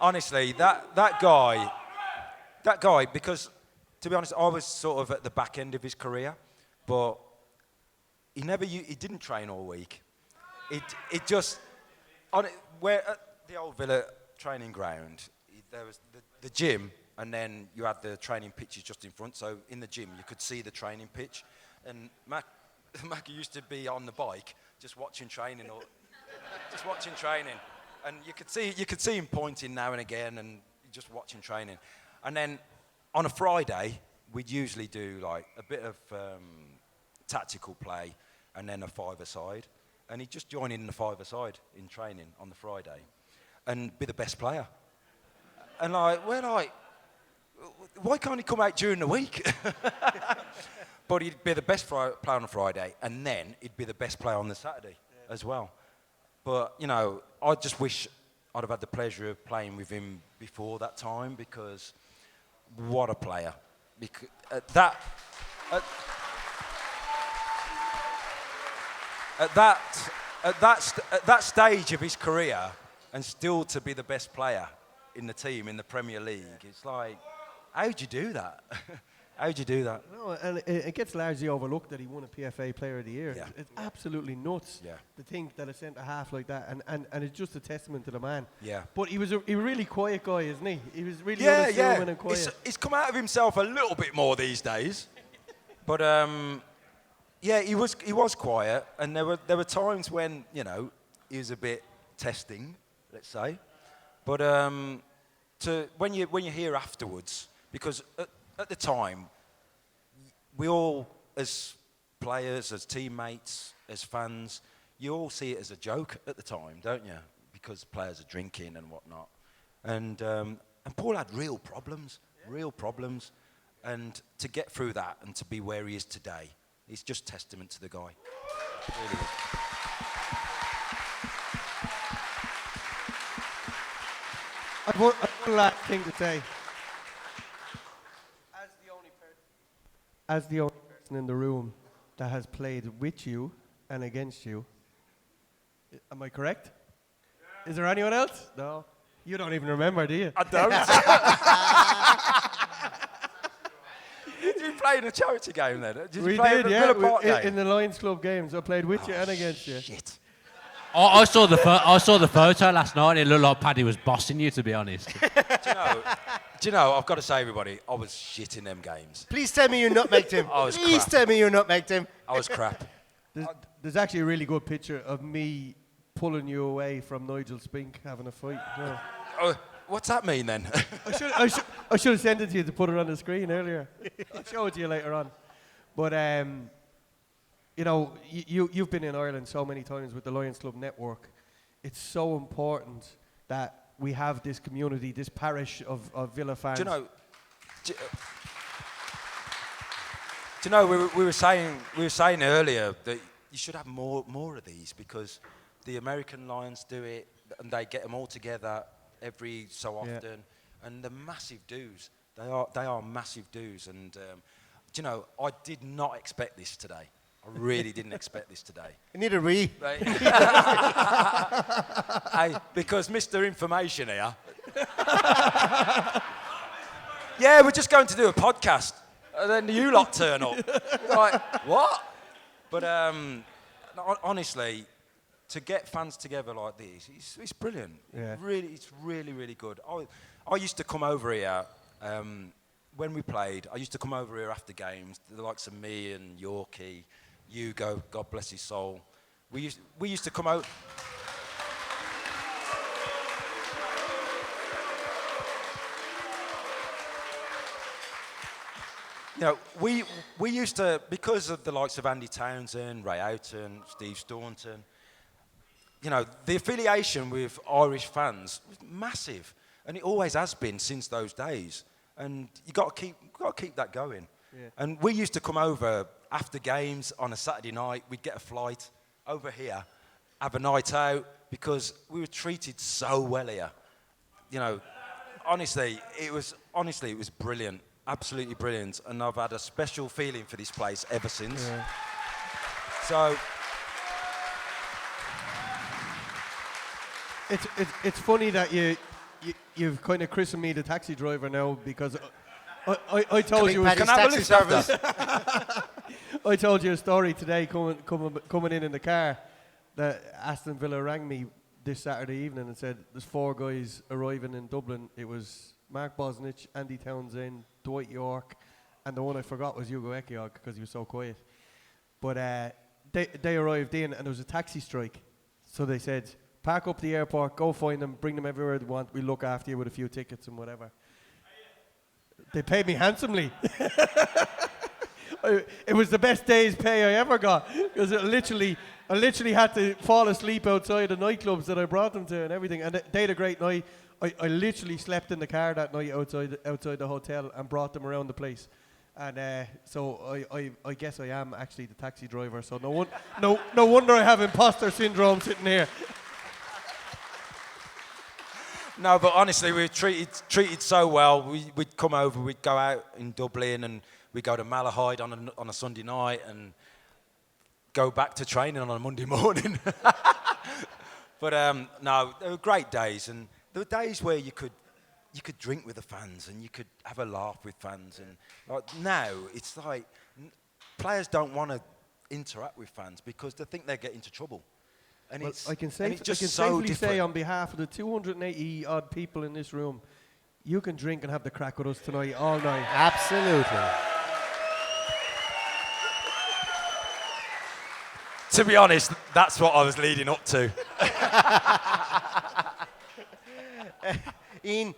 Honestly, that guy, because to be honest, I was sort of at the back end of his career, but he didn't train all week. It just where at the old Villa training ground, there was the gym, and then you had the training pitches just in front. So in the gym, you could see the training pitch, and Mackie used to be on the bike just watching training, and you could see him pointing now and again, and just watching training. And then on a Friday, we'd usually do like a bit of tactical play, and then a 5-a-side. And he'd just join in the 5-a-side in training on the Friday and be the best player. And we're like, why can't he come out during the week? But he'd be the best player on a Friday, and then he'd be the best player on the Saturday as well. But, I just wish I'd have had the pleasure of playing with him before that time, because what a player. Because at that stage of his career, and still to be the best player in the team in the Premier League, it's like, how'd you do that? How'd you do that? No, and it gets largely overlooked that he won a PFA Player of the Year. Yeah. It's absolutely nuts Yeah. to think that a centre-half like that, and it's just a testament to the man. Yeah. But he was a really quiet guy, isn't he? He was really Yeah. unassuming and quiet. He's come out of himself a little bit more these days. But Yeah, he was quiet, and there were times when he was a bit testing, let's say. But when you hear afterwards, because at the time, we all, as players, as teammates, as fans, you all see it as a joke at the time, don't you? Because players are drinking and whatnot. And Paul had real problems, and to get through that and to be where he is today, it's just testament to the guy. It really is. I've one last thing to say. As the only person in the room that has played with you and against you, am I correct? Is there anyone else? No. You don't even remember, do you? I don't. Did you play in a charity game then? We did, yeah. In the Lions Club games, I played with you and against you. Shit. I saw the photo last night. It looked like Paddy was bossing you, to be honest. Do you know? I've got to say, everybody, I was shit in them games. Please tell me you nutmegged him. Please tell me you nutmegged him. I was crap. There's actually a really good picture of me pulling you away from Nigel Spink having a fight. Yeah. Oh, what's that mean then? I should have sent it to you to put it on the screen earlier. I'll show it to you later on. But you've been in Ireland so many times with the Lions Club network. It's so important that we have this community, this parish of Villa fans. Do you know? We were saying earlier that you should have more of these, because the American Lions do it and they get them all together every so often, and the massive dues. They are massive dues, and I did not expect this today. I really didn't expect this today. You need a re. Hey, because Mr. Information here. Yeah, we're just going to do a podcast, and then you lot turn up. Like, what? But honestly, to get fans together like this, it's brilliant. Yeah. It's really, really good. I used to come over here when we played. I used to come over here after games, the likes of me and Yorkie, Hugo, God bless his soul. We used to come out. We used to, because of the likes of Andy Townsend, Ray Houghton, Steve Staunton, the affiliation with Irish fans was massive, and it always has been since those days. And you got to keep that going. Yeah. And we used to come over after games on a Saturday night. We'd get a flight over here, have a night out, because we were treated so well here. Honestly, it was brilliant, absolutely brilliant, and I've had a special feeling for this place ever since. Yeah. So. It's funny that you've kind of christened me the taxi driver now, because I told you. Can I have a lift service? I told you a story today coming in the car, that Aston Villa rang me this Saturday evening and said there's 4 guys arriving in Dublin. It was Mark Bosnich, Andy Townsend, Dwight York, and the one I forgot was Hugo Ekiog because he was so quiet. But they arrived in and there was a taxi strike, so they said, park up the airport, go find them, bring them everywhere they want. We'll look after you with a few tickets and whatever. They paid me handsomely. It was the best day's pay I ever got, because I literally had to fall asleep outside the nightclubs that I brought them to and everything. And they had a great night. I literally slept in the car that night outside the hotel and brought them around the place. And so I guess I am actually the taxi driver. So no wonder I have imposter syndrome sitting here. No, but honestly, we were treated so well. We'd come over, we'd go out in Dublin, and we'd go to Malahide on a Sunday night and go back to training on a Monday morning. But no, they were great days, and there were days where you could drink with the fans and you could have a laugh with fans. And now it's like players don't want to interact with fans because they think they get into trouble. And I can safely say on behalf of the 280 odd people in this room, you can drink and have the crack with us tonight all night. Absolutely. To be honest, that's what I was leading up to. Ian,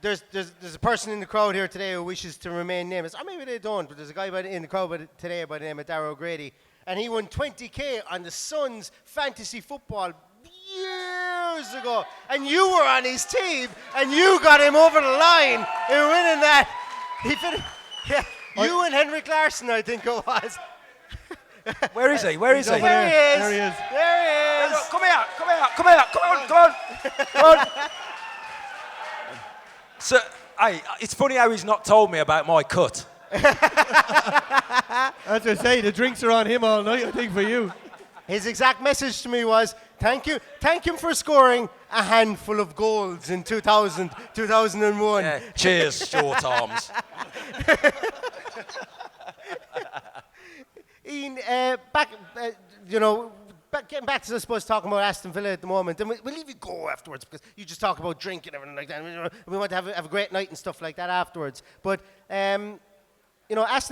there's a person in the crowd here today who wishes to remain nameless. Or maybe they don't, but there's a guy in the crowd today by the name of Darrow O'Grady. And he won 20k on the Suns fantasy football years ago. And you were on his team, and you got him over the line in winning that. You and Henrik Larsson, I think it was. Where is he? Where is he? There he is. There he is. There he is. Come here, come here, come here, come on. Come on. So, hey, it's funny how he's not told me about my cut. As I say, the drinks are on him all night, I think, for you. His exact message to me was, thank him for scoring a handful of goals in 2001. Yeah, cheers, short arms. Ian, getting back to, I suppose, talking about Aston Villa at the moment, and we'll leave you go afterwards because you just talk about drinking and everything like that. We want to have a great night and stuff like that afterwards. But, Aston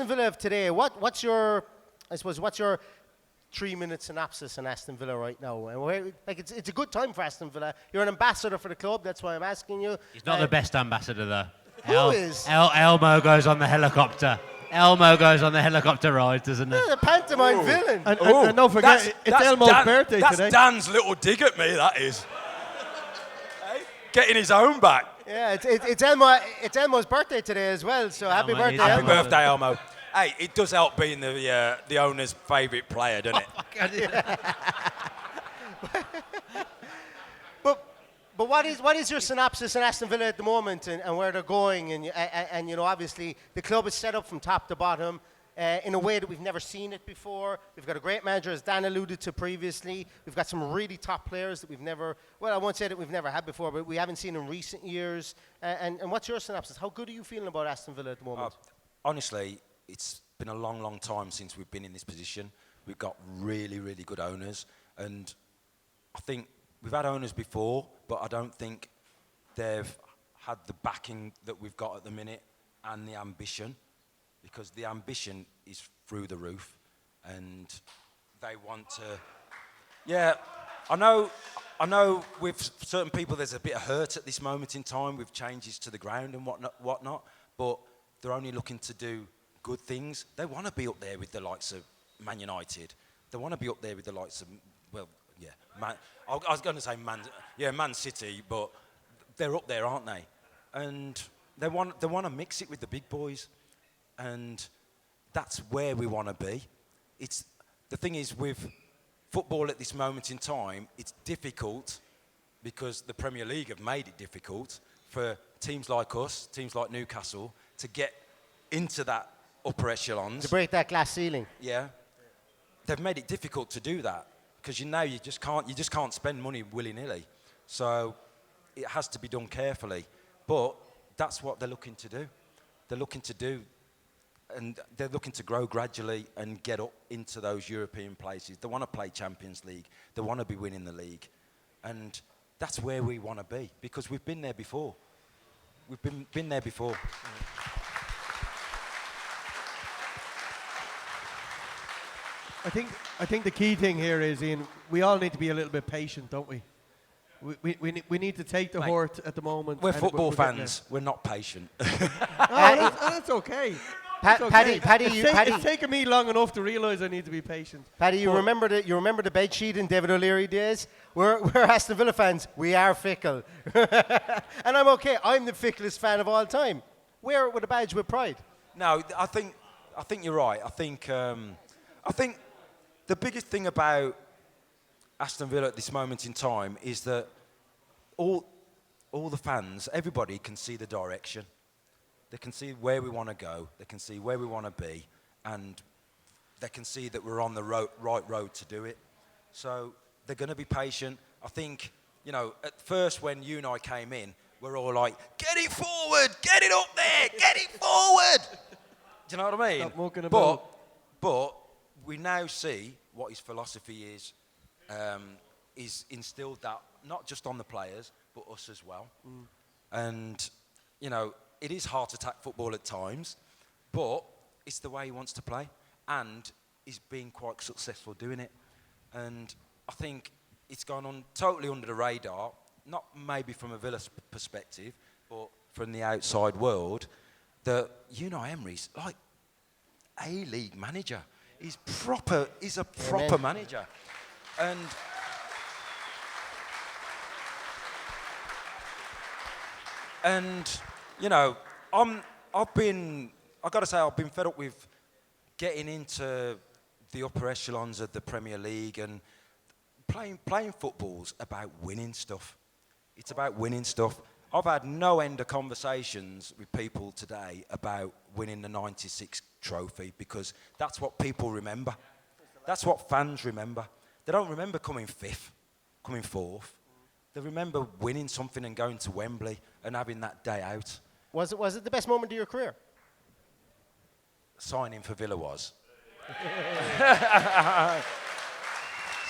Villa of today, what's your 3-minute synopsis on Aston Villa right now? And it's a good time for Aston Villa. You're an ambassador for the club, that's why I'm asking you. He's not the best ambassador, though. Who is? Elmo goes on the helicopter. Elmo goes on the helicopter ride, doesn't it? The pantomime villain. And don't forget, it's Elmo's birthday that's today. Dan's little dig at me, that is. Hey, getting his own back. Yeah, it's Elmo's birthday today as well, so happy Elmo, birthday, happy Happy Elmo. birthday, Elmo. Hey, it does help being the owner's favourite player, doesn't it? But what is your synopsis in Aston Villa at the moment and where they're going? And obviously the club is set up from top to bottom in a way that we've never seen it before. We've got a great manager, as Dan alluded to previously. We've got some really top players that I won't say that we've never had before, but we haven't seen in recent years. And what's your synopsis? How good are you feeling about Aston Villa at the moment? Honestly, it's been a long, long time since we've been in this position. We've got really, really good owners, and I think we've had owners before, but I don't think they've had the backing that we've got at the minute and the ambition, because the ambition is through the roof, and they want to. Yeah, I know. With certain people, there's a bit of hurt at this moment in time with changes to the ground and whatnot, but they're only looking to do good things. They want to be up there with the likes of Man United. They want to be up there with the likes of, I was going to say Man City, but they're up there, aren't they? And they want to mix it with the big boys, and that's where we want to be. The thing is, with football at this moment in time, it's difficult because the Premier League have made it difficult for teams like us, teams like Newcastle, to get into that upper echelons. To break that glass ceiling. Yeah. They've made it difficult to do that because you just can't spend money willy-nilly. So it has to be done carefully. But that's what they're looking to do. They're looking to grow gradually and get up into those European places. They want to play Champions League. They want to be winning the league. And that's where we want to be because we've been there before. We've been there before. I think the key thing here is, Ian, we all need to be a little bit patient, don't we? We need to take the hurt at the moment. We're football fans. We're not patient. That's okay. Paddy, It's taken me long enough to realise I need to be patient. Paddy, you remember the bed sheet in David O'Leary days? We're Aston Villa fans. We are fickle, and I'm okay. I'm the ficklest fan of all time. Wear it with a badge with pride. No, I think you're right. I think the biggest thing about Aston Villa at this moment in time is that all the fans, everybody can see the direction. They can see where we want to go. They can see where we want to be, and they can see that we're on the right road to do it. So they're going to be patient. I think, at first when you and I came in, we're all like, get it forward, get it up there, get it forward. Do you know what I mean? Stop mucking about. But we now see what his philosophy is instilled that not just on the players, but us as well. And, it is heart-attack football at times, but it's the way he wants to play, and he's been quite successful doing it. And I think it's gone on totally under the radar, not maybe from a Villa perspective, but from the outside world, that Unai Emery's like A-League manager. He's a proper manager. And you know, I've been fed up with getting into the upper echelons of the Premier League, and playing football's about winning stuff. It's about winning stuff. I've had no end of conversations with people today about winning the 96 trophy, because that's what people remember. That's what fans remember. They don't remember coming fifth, coming fourth. They remember winning something and going to Wembley and having that day out. Was it the best moment of your career? Signing for Villa was.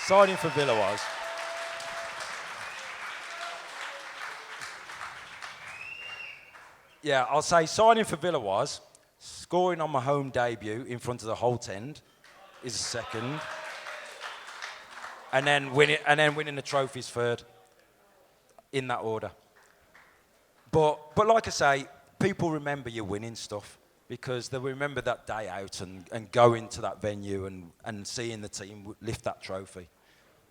Signing for Villa was. Yeah, I'll say signing for Villa was. Scoring on my home debut in front of the Holt End is second. And then winning the trophies third. In that order. But like I say, people remember your winning stuff, because they remember that day out and going to that venue and seeing the team lift that trophy.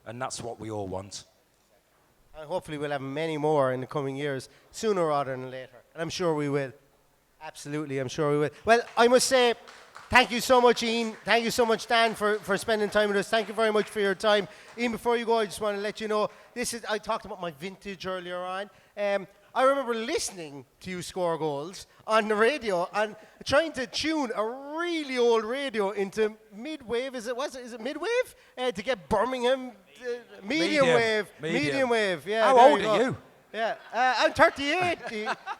And that's what we all want. And hopefully we'll have many more in the coming years, sooner rather than later. And I'm sure we will. Absolutely, I'm sure we will. Well, I must say, thank you so much, Ian. Thank you so much, Dan, for spending time with us. Thank you very much for your time. Ian, before you go, I just want to let you know, I talked about my vintage earlier on. I remember listening to you score goals on the radio and trying to tune a really old radio into mid-wave. Is it mid-wave? To get Birmingham medium wave. Yeah. How old are you? Yeah, I'm 38,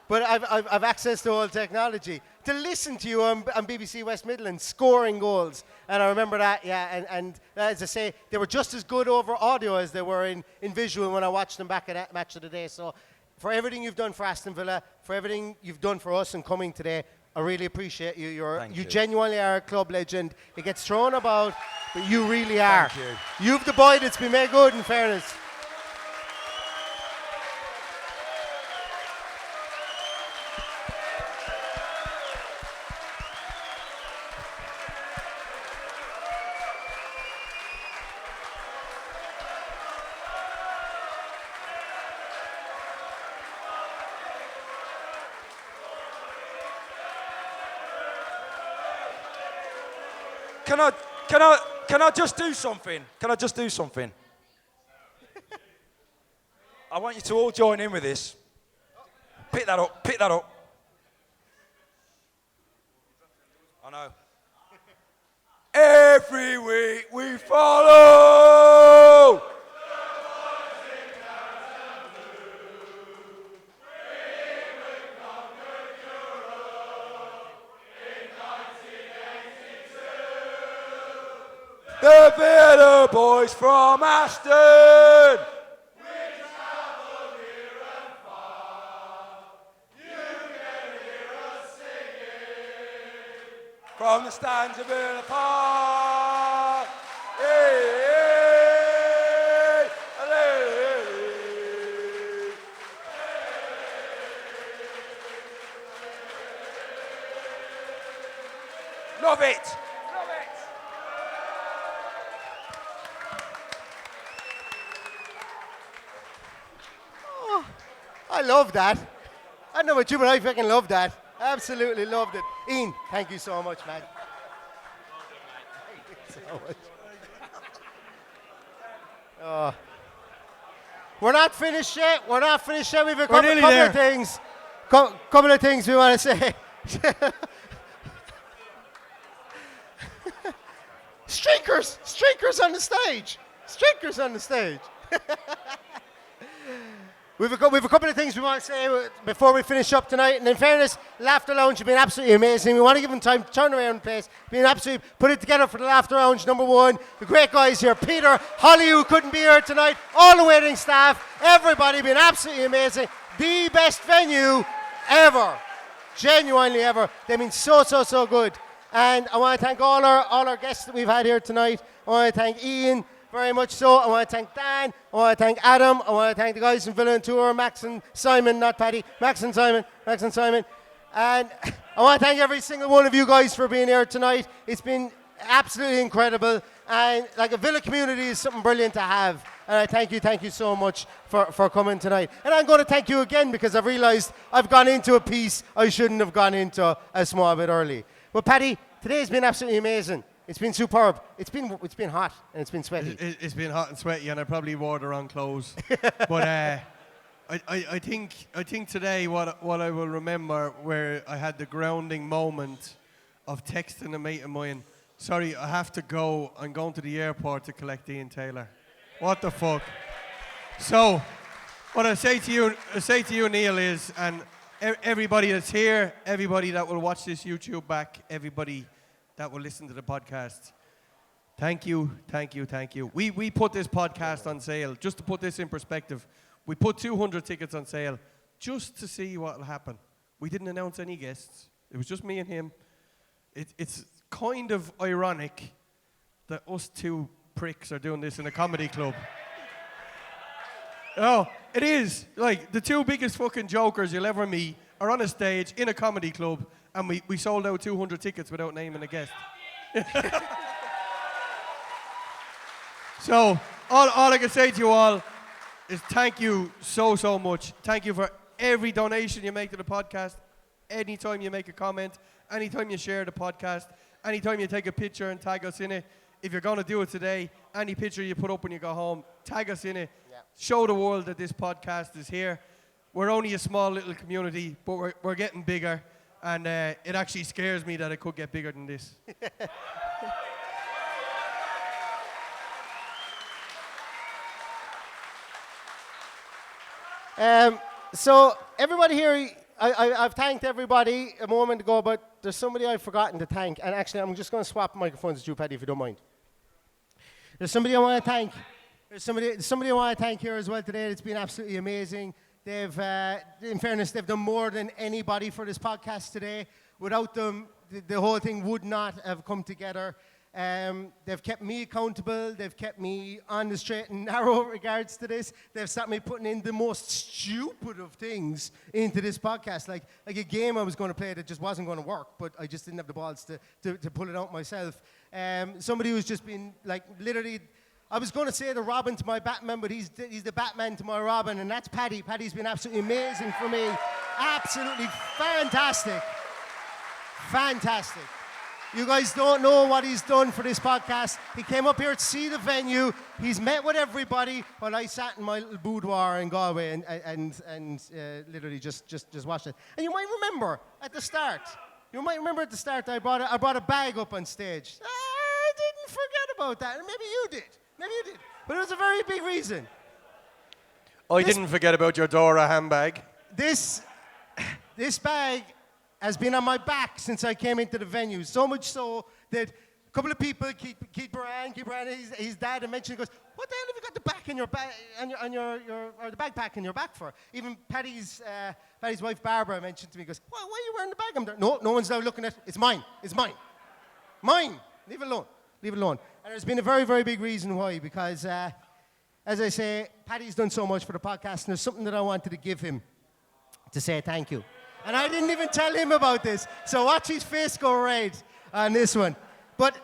but I've access to all technology. To listen to you on BBC West Midlands scoring goals, and I remember that, yeah, and as I say, they were just as good over audio as they were in visual when I watched them back at Match of the Day. So for everything you've done for Aston Villa, for everything you've done for us and coming today, I really appreciate you. You genuinely are a club legend. It gets thrown about, but you really are. Thank you. You've the boy that's been made good, in fairness. Can I just do something? Can I just do something? I want you to all join in with this. Pick that up. I know. Every week we follow. The Villa boys from Aston. We travel near and far. You can hear us singing from the stands of Villa Park. Hey, hey, hey, hey. Love it. I love that. I don't know about you, but I fucking love that. Absolutely loved it. Ian, thank you so much, man. Thank you so much. We're not finished yet. We have a couple of things. Couple of things we want to say. Streakers on the stage. We've a couple of things we want to say before we finish up tonight. And in fairness, Laughter Lounge have been absolutely amazing. We want to give them time to turn around the place. Been absolutely put it together for the Laughter Lounge #1. The great guys here, Peter, Holly, who couldn't be here tonight, all the waiting staff, everybody been absolutely amazing. The best venue ever. Genuinely ever. They've been so good. And I want to thank all our guests that we've had here tonight. I want to thank Ian. very much so. I want to thank Dan. I want to thank Adam. I want to thank the guys from Villa and Tour, Max and Simon, not Paddy. Max and Simon. And I want to thank every single one of you guys for being here tonight. It's been absolutely incredible. And like a Villa community is something brilliant to have. And I thank you so much for coming tonight. And I'm going to thank you again because I've realised I've gone into a piece I shouldn't have gone into a small bit early. But Paddy, today's been absolutely amazing. It's been superb. It's been hot and it's been sweaty. It's been hot and sweaty, and I probably wore the wrong clothes. But I think today what I will remember where I had the grounding moment of texting a mate of mine. Sorry, I have to go. I'm going to the airport to collect Ian Taylor. What the fuck? So, what I say to you, Neil, is, and everybody that's here, everybody that will watch this YouTube back, everybody that will listen to the podcast, thank you. We put this podcast on sale, just to put this in perspective. We put 200 tickets on sale just to see what will happen. We didn't announce any guests. It was just me and him. It's kind of ironic that us two pricks are doing this in a comedy club. Oh, it is. Like, the two biggest fucking jokers you'll ever meet are on a stage in a comedy club, and we sold out 200 tickets without naming a guest. So, all I can say to you all is thank you so much. Thank you for every donation you make to the podcast, anytime you make a comment, anytime you share the podcast, anytime you take a picture and tag us in it. If you're going to do it today, any picture you put up when you go home, tag us in it. Yeah. Show the world that this podcast is here. We're only a small little community, but we're getting bigger. And it actually scares me that it could get bigger than this. So everybody here, I've thanked everybody a moment ago, but there's somebody I've forgotten to thank. And actually, I'm just going to swap microphones with you, Paddy, if you don't mind. There's somebody I want to thank. There's somebody I want to thank here as well today. It's been absolutely amazing. They've, in fairness, they've done more than anybody for this podcast today. Without them, the whole thing would not have come together. They've kept me accountable. They've kept me on the straight and narrow regards to this. They've stopped me putting in the most stupid of things into this podcast, like a game I was going to play that just wasn't going to work, but I just didn't have the balls to pull it out myself. Somebody who's just been, like, literally, I was going to say the Robin to my Batman, but he's the Batman to my Robin, and that's Paddy. Paddy's been absolutely amazing for me. Absolutely fantastic. Fantastic. You guys don't know what he's done for this podcast. He came up here to see the venue. He's met with everybody while I sat in my little boudoir in Galway and literally just watched it. And you might remember at the start, I brought a bag up on stage. I didn't forget about that. And maybe you did. But it was a very big reason. I didn't forget about your Dora handbag. This bag has been on my back since I came into the venue. So much so that a couple of people, Keith Moran, his dad, and mentioned, he goes, "What the hell have you got the back in your back, or the backpack in your back for?" Even Paddy's wife Barbara mentioned to me, goes, "Why are you wearing the bag?" I'm there. No one's now looking at it. It's mine. Mine. Leave it alone. And there's been a very, very big reason why, because as I say, Paddy's done so much for the podcast, and there's something that I wanted to give him to say thank you. And I didn't even tell him about this, so watch his face go red on this one. But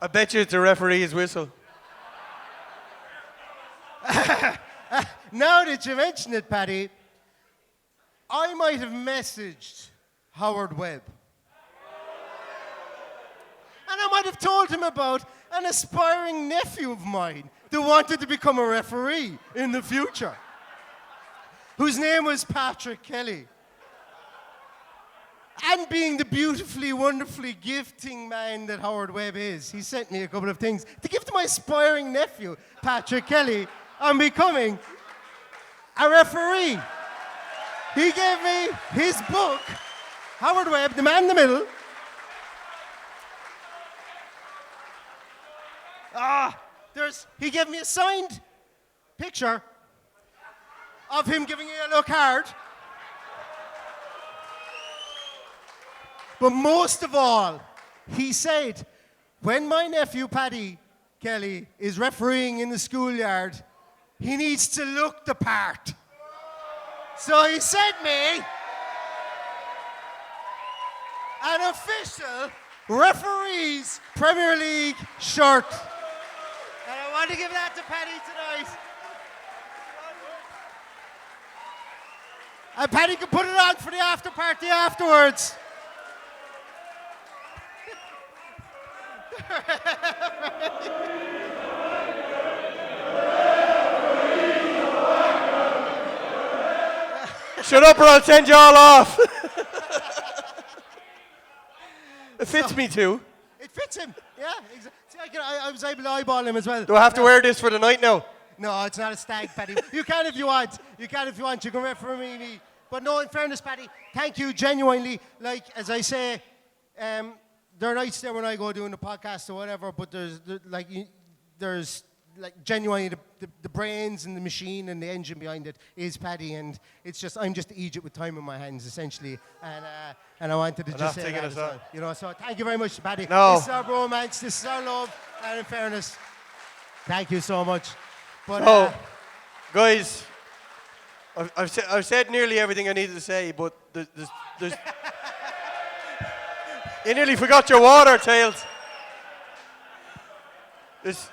I bet you it's the referee's whistle. Now that you mention it, Paddy, I might have messaged Howard Webb. And I might have told him about an aspiring nephew of mine that wanted to become a referee in the future, whose name was Patrick Kelly. And being the beautifully, wonderfully gifting man that Howard Webb is, he sent me a couple of things to give to my aspiring nephew, Patrick Kelly, on becoming a referee. He gave me his book, Howard Webb, The Man in the Middle. He gave me a signed picture of him giving a yellow card. But most of all, he said, when my nephew Paddy Kelly, is refereeing in the schoolyard, he needs to look the part. So he sent me an official referee's Premier League shirt. And I want to give that to Paddy tonight. And Paddy can put it on for the after party afterwards. Shut up or I'll send you all off. It fits me too. It fits him, yeah. See, I was able to eyeball him as well. Do I have to wear this for the night now? No, it's not a stag, Paddy. You can if you want. You can if you want. You can referee me. But no, in fairness, Paddy, thank you genuinely. Like, as I say, there are nights there when I go doing the podcast or whatever, but there's genuinely the brains and the machine and the engine behind it is Paddy, and it's just I'm just Egypt with time in my hands essentially, and I wanted to just say that as well. You know, so thank you very much, Paddy. No. This is our bromance, this is our love, and in fairness, thank you so much. But guys, I've said nearly everything I needed to say, but there's you nearly forgot your water, Tails.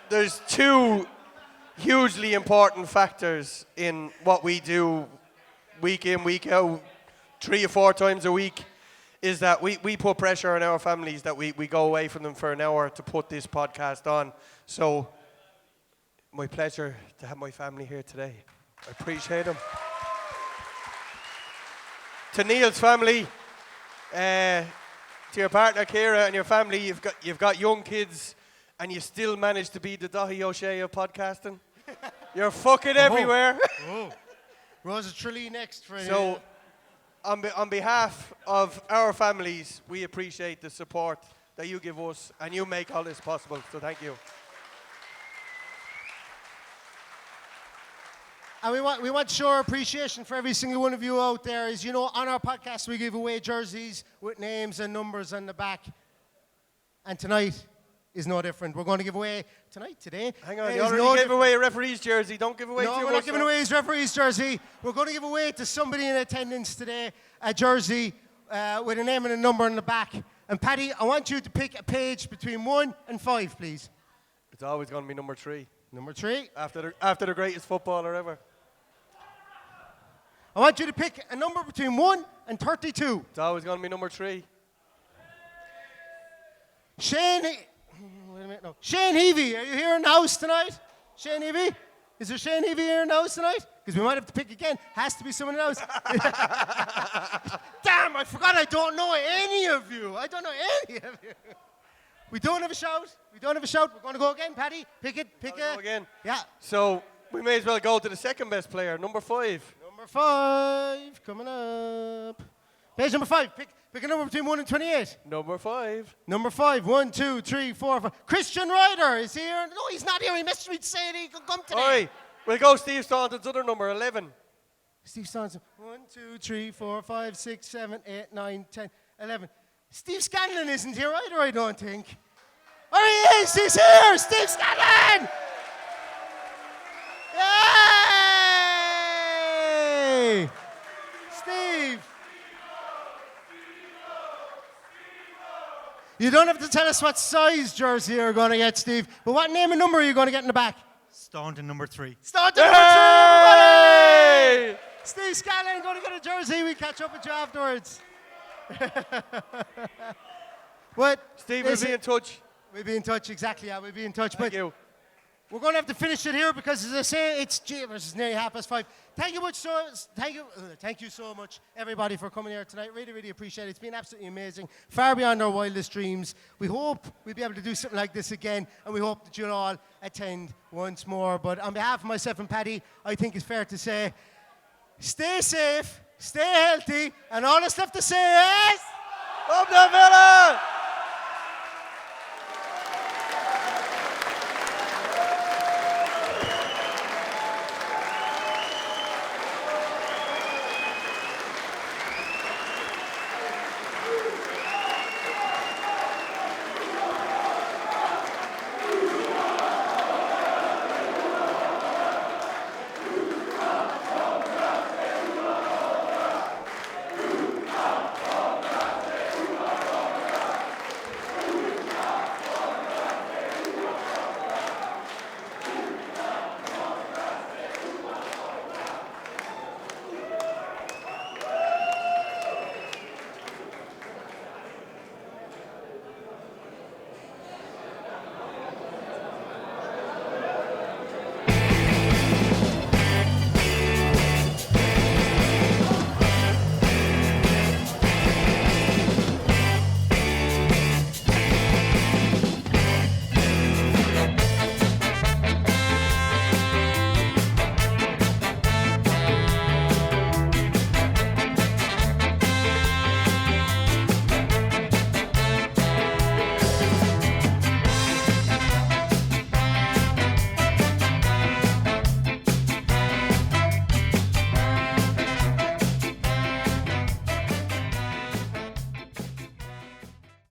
There's two hugely important factors in what we do week in, week out, 3 or 4 times a week, is that we put pressure on our families that we go away from them for an hour to put this podcast on. So, my pleasure to have my family here today. I appreciate them. To Neil's family, to your partner Ciara and your family, you've got young kids, and you still manage to be the Dahi O'Shea of podcasting. You're fucking everywhere. Rosa Trilly next for So, on behalf of our families, we appreciate the support that you give us, and you make all this possible. So thank you. And we want to show our appreciation for every single one of you out there. As you know, on our podcast, we give away jerseys with names and numbers on the back. And tonight is no different. We're going to give away today. Hang on, you already gave away a referee's jersey. Don't give away too much. No, we're not giving away his referee's jersey. We're going to give away to somebody in attendance today a jersey with a name and a number on the back. And Paddy, I want you to pick a page between 1 and 5, please. It's always going to be number 3. Number 3. After the greatest footballer ever. I want you to pick a number between 1 and 32. It's always going to be number 3. Shane Heavey, are you here in the house tonight? Shane Heavey? Is there Shane Heavey here in the house tonight? Because we might have to pick again. Has to be someone else. Damn, I forgot I don't know any of you. I don't know any of you. We don't have a shout. We're going to go again, Paddy. Pick it. Go again. Yeah. So we may as well go to the second best player, number 5. Number 5, coming up. Page number 5. Pick a number between 1 and 28. Number 5. Number 5. 1, 2, 3, 4, 5. Christian Ryder is here. No, he's not here. He messaged me to say that he could come today. Oi, we'll go Steve Staunton's other number, 11. Steve Staunton. 1, 2, 3, 4, 5, 6, 7, 8, 9, 10, 11. Steve Scanlon isn't here either, I don't think. Oh, he is. He's here. Steve Scanlon. Yay! Steve. You don't have to tell us what size jersey you're going to get, Steve, but what name and number are you going to get in the back? Staunton number 3. Staunton number 3! Steve Scanlon going to get a jersey. We catch up with you afterwards. But Steve, we'll be in touch. We'll be in touch, exactly. Yeah, we'll be in touch. Thank you. We're going to have to finish it here because, as I say, it's nearly 5:30. Thank you so much, everybody, for coming here tonight. Really, really appreciate it. It's been absolutely amazing, far beyond our wildest dreams. We hope we'll be able to do something like this again, and we hope that you'll all attend once more. But on behalf of myself and Paddy, I think it's fair to say, stay safe, stay healthy, and all that's left to say is... Up the Villa!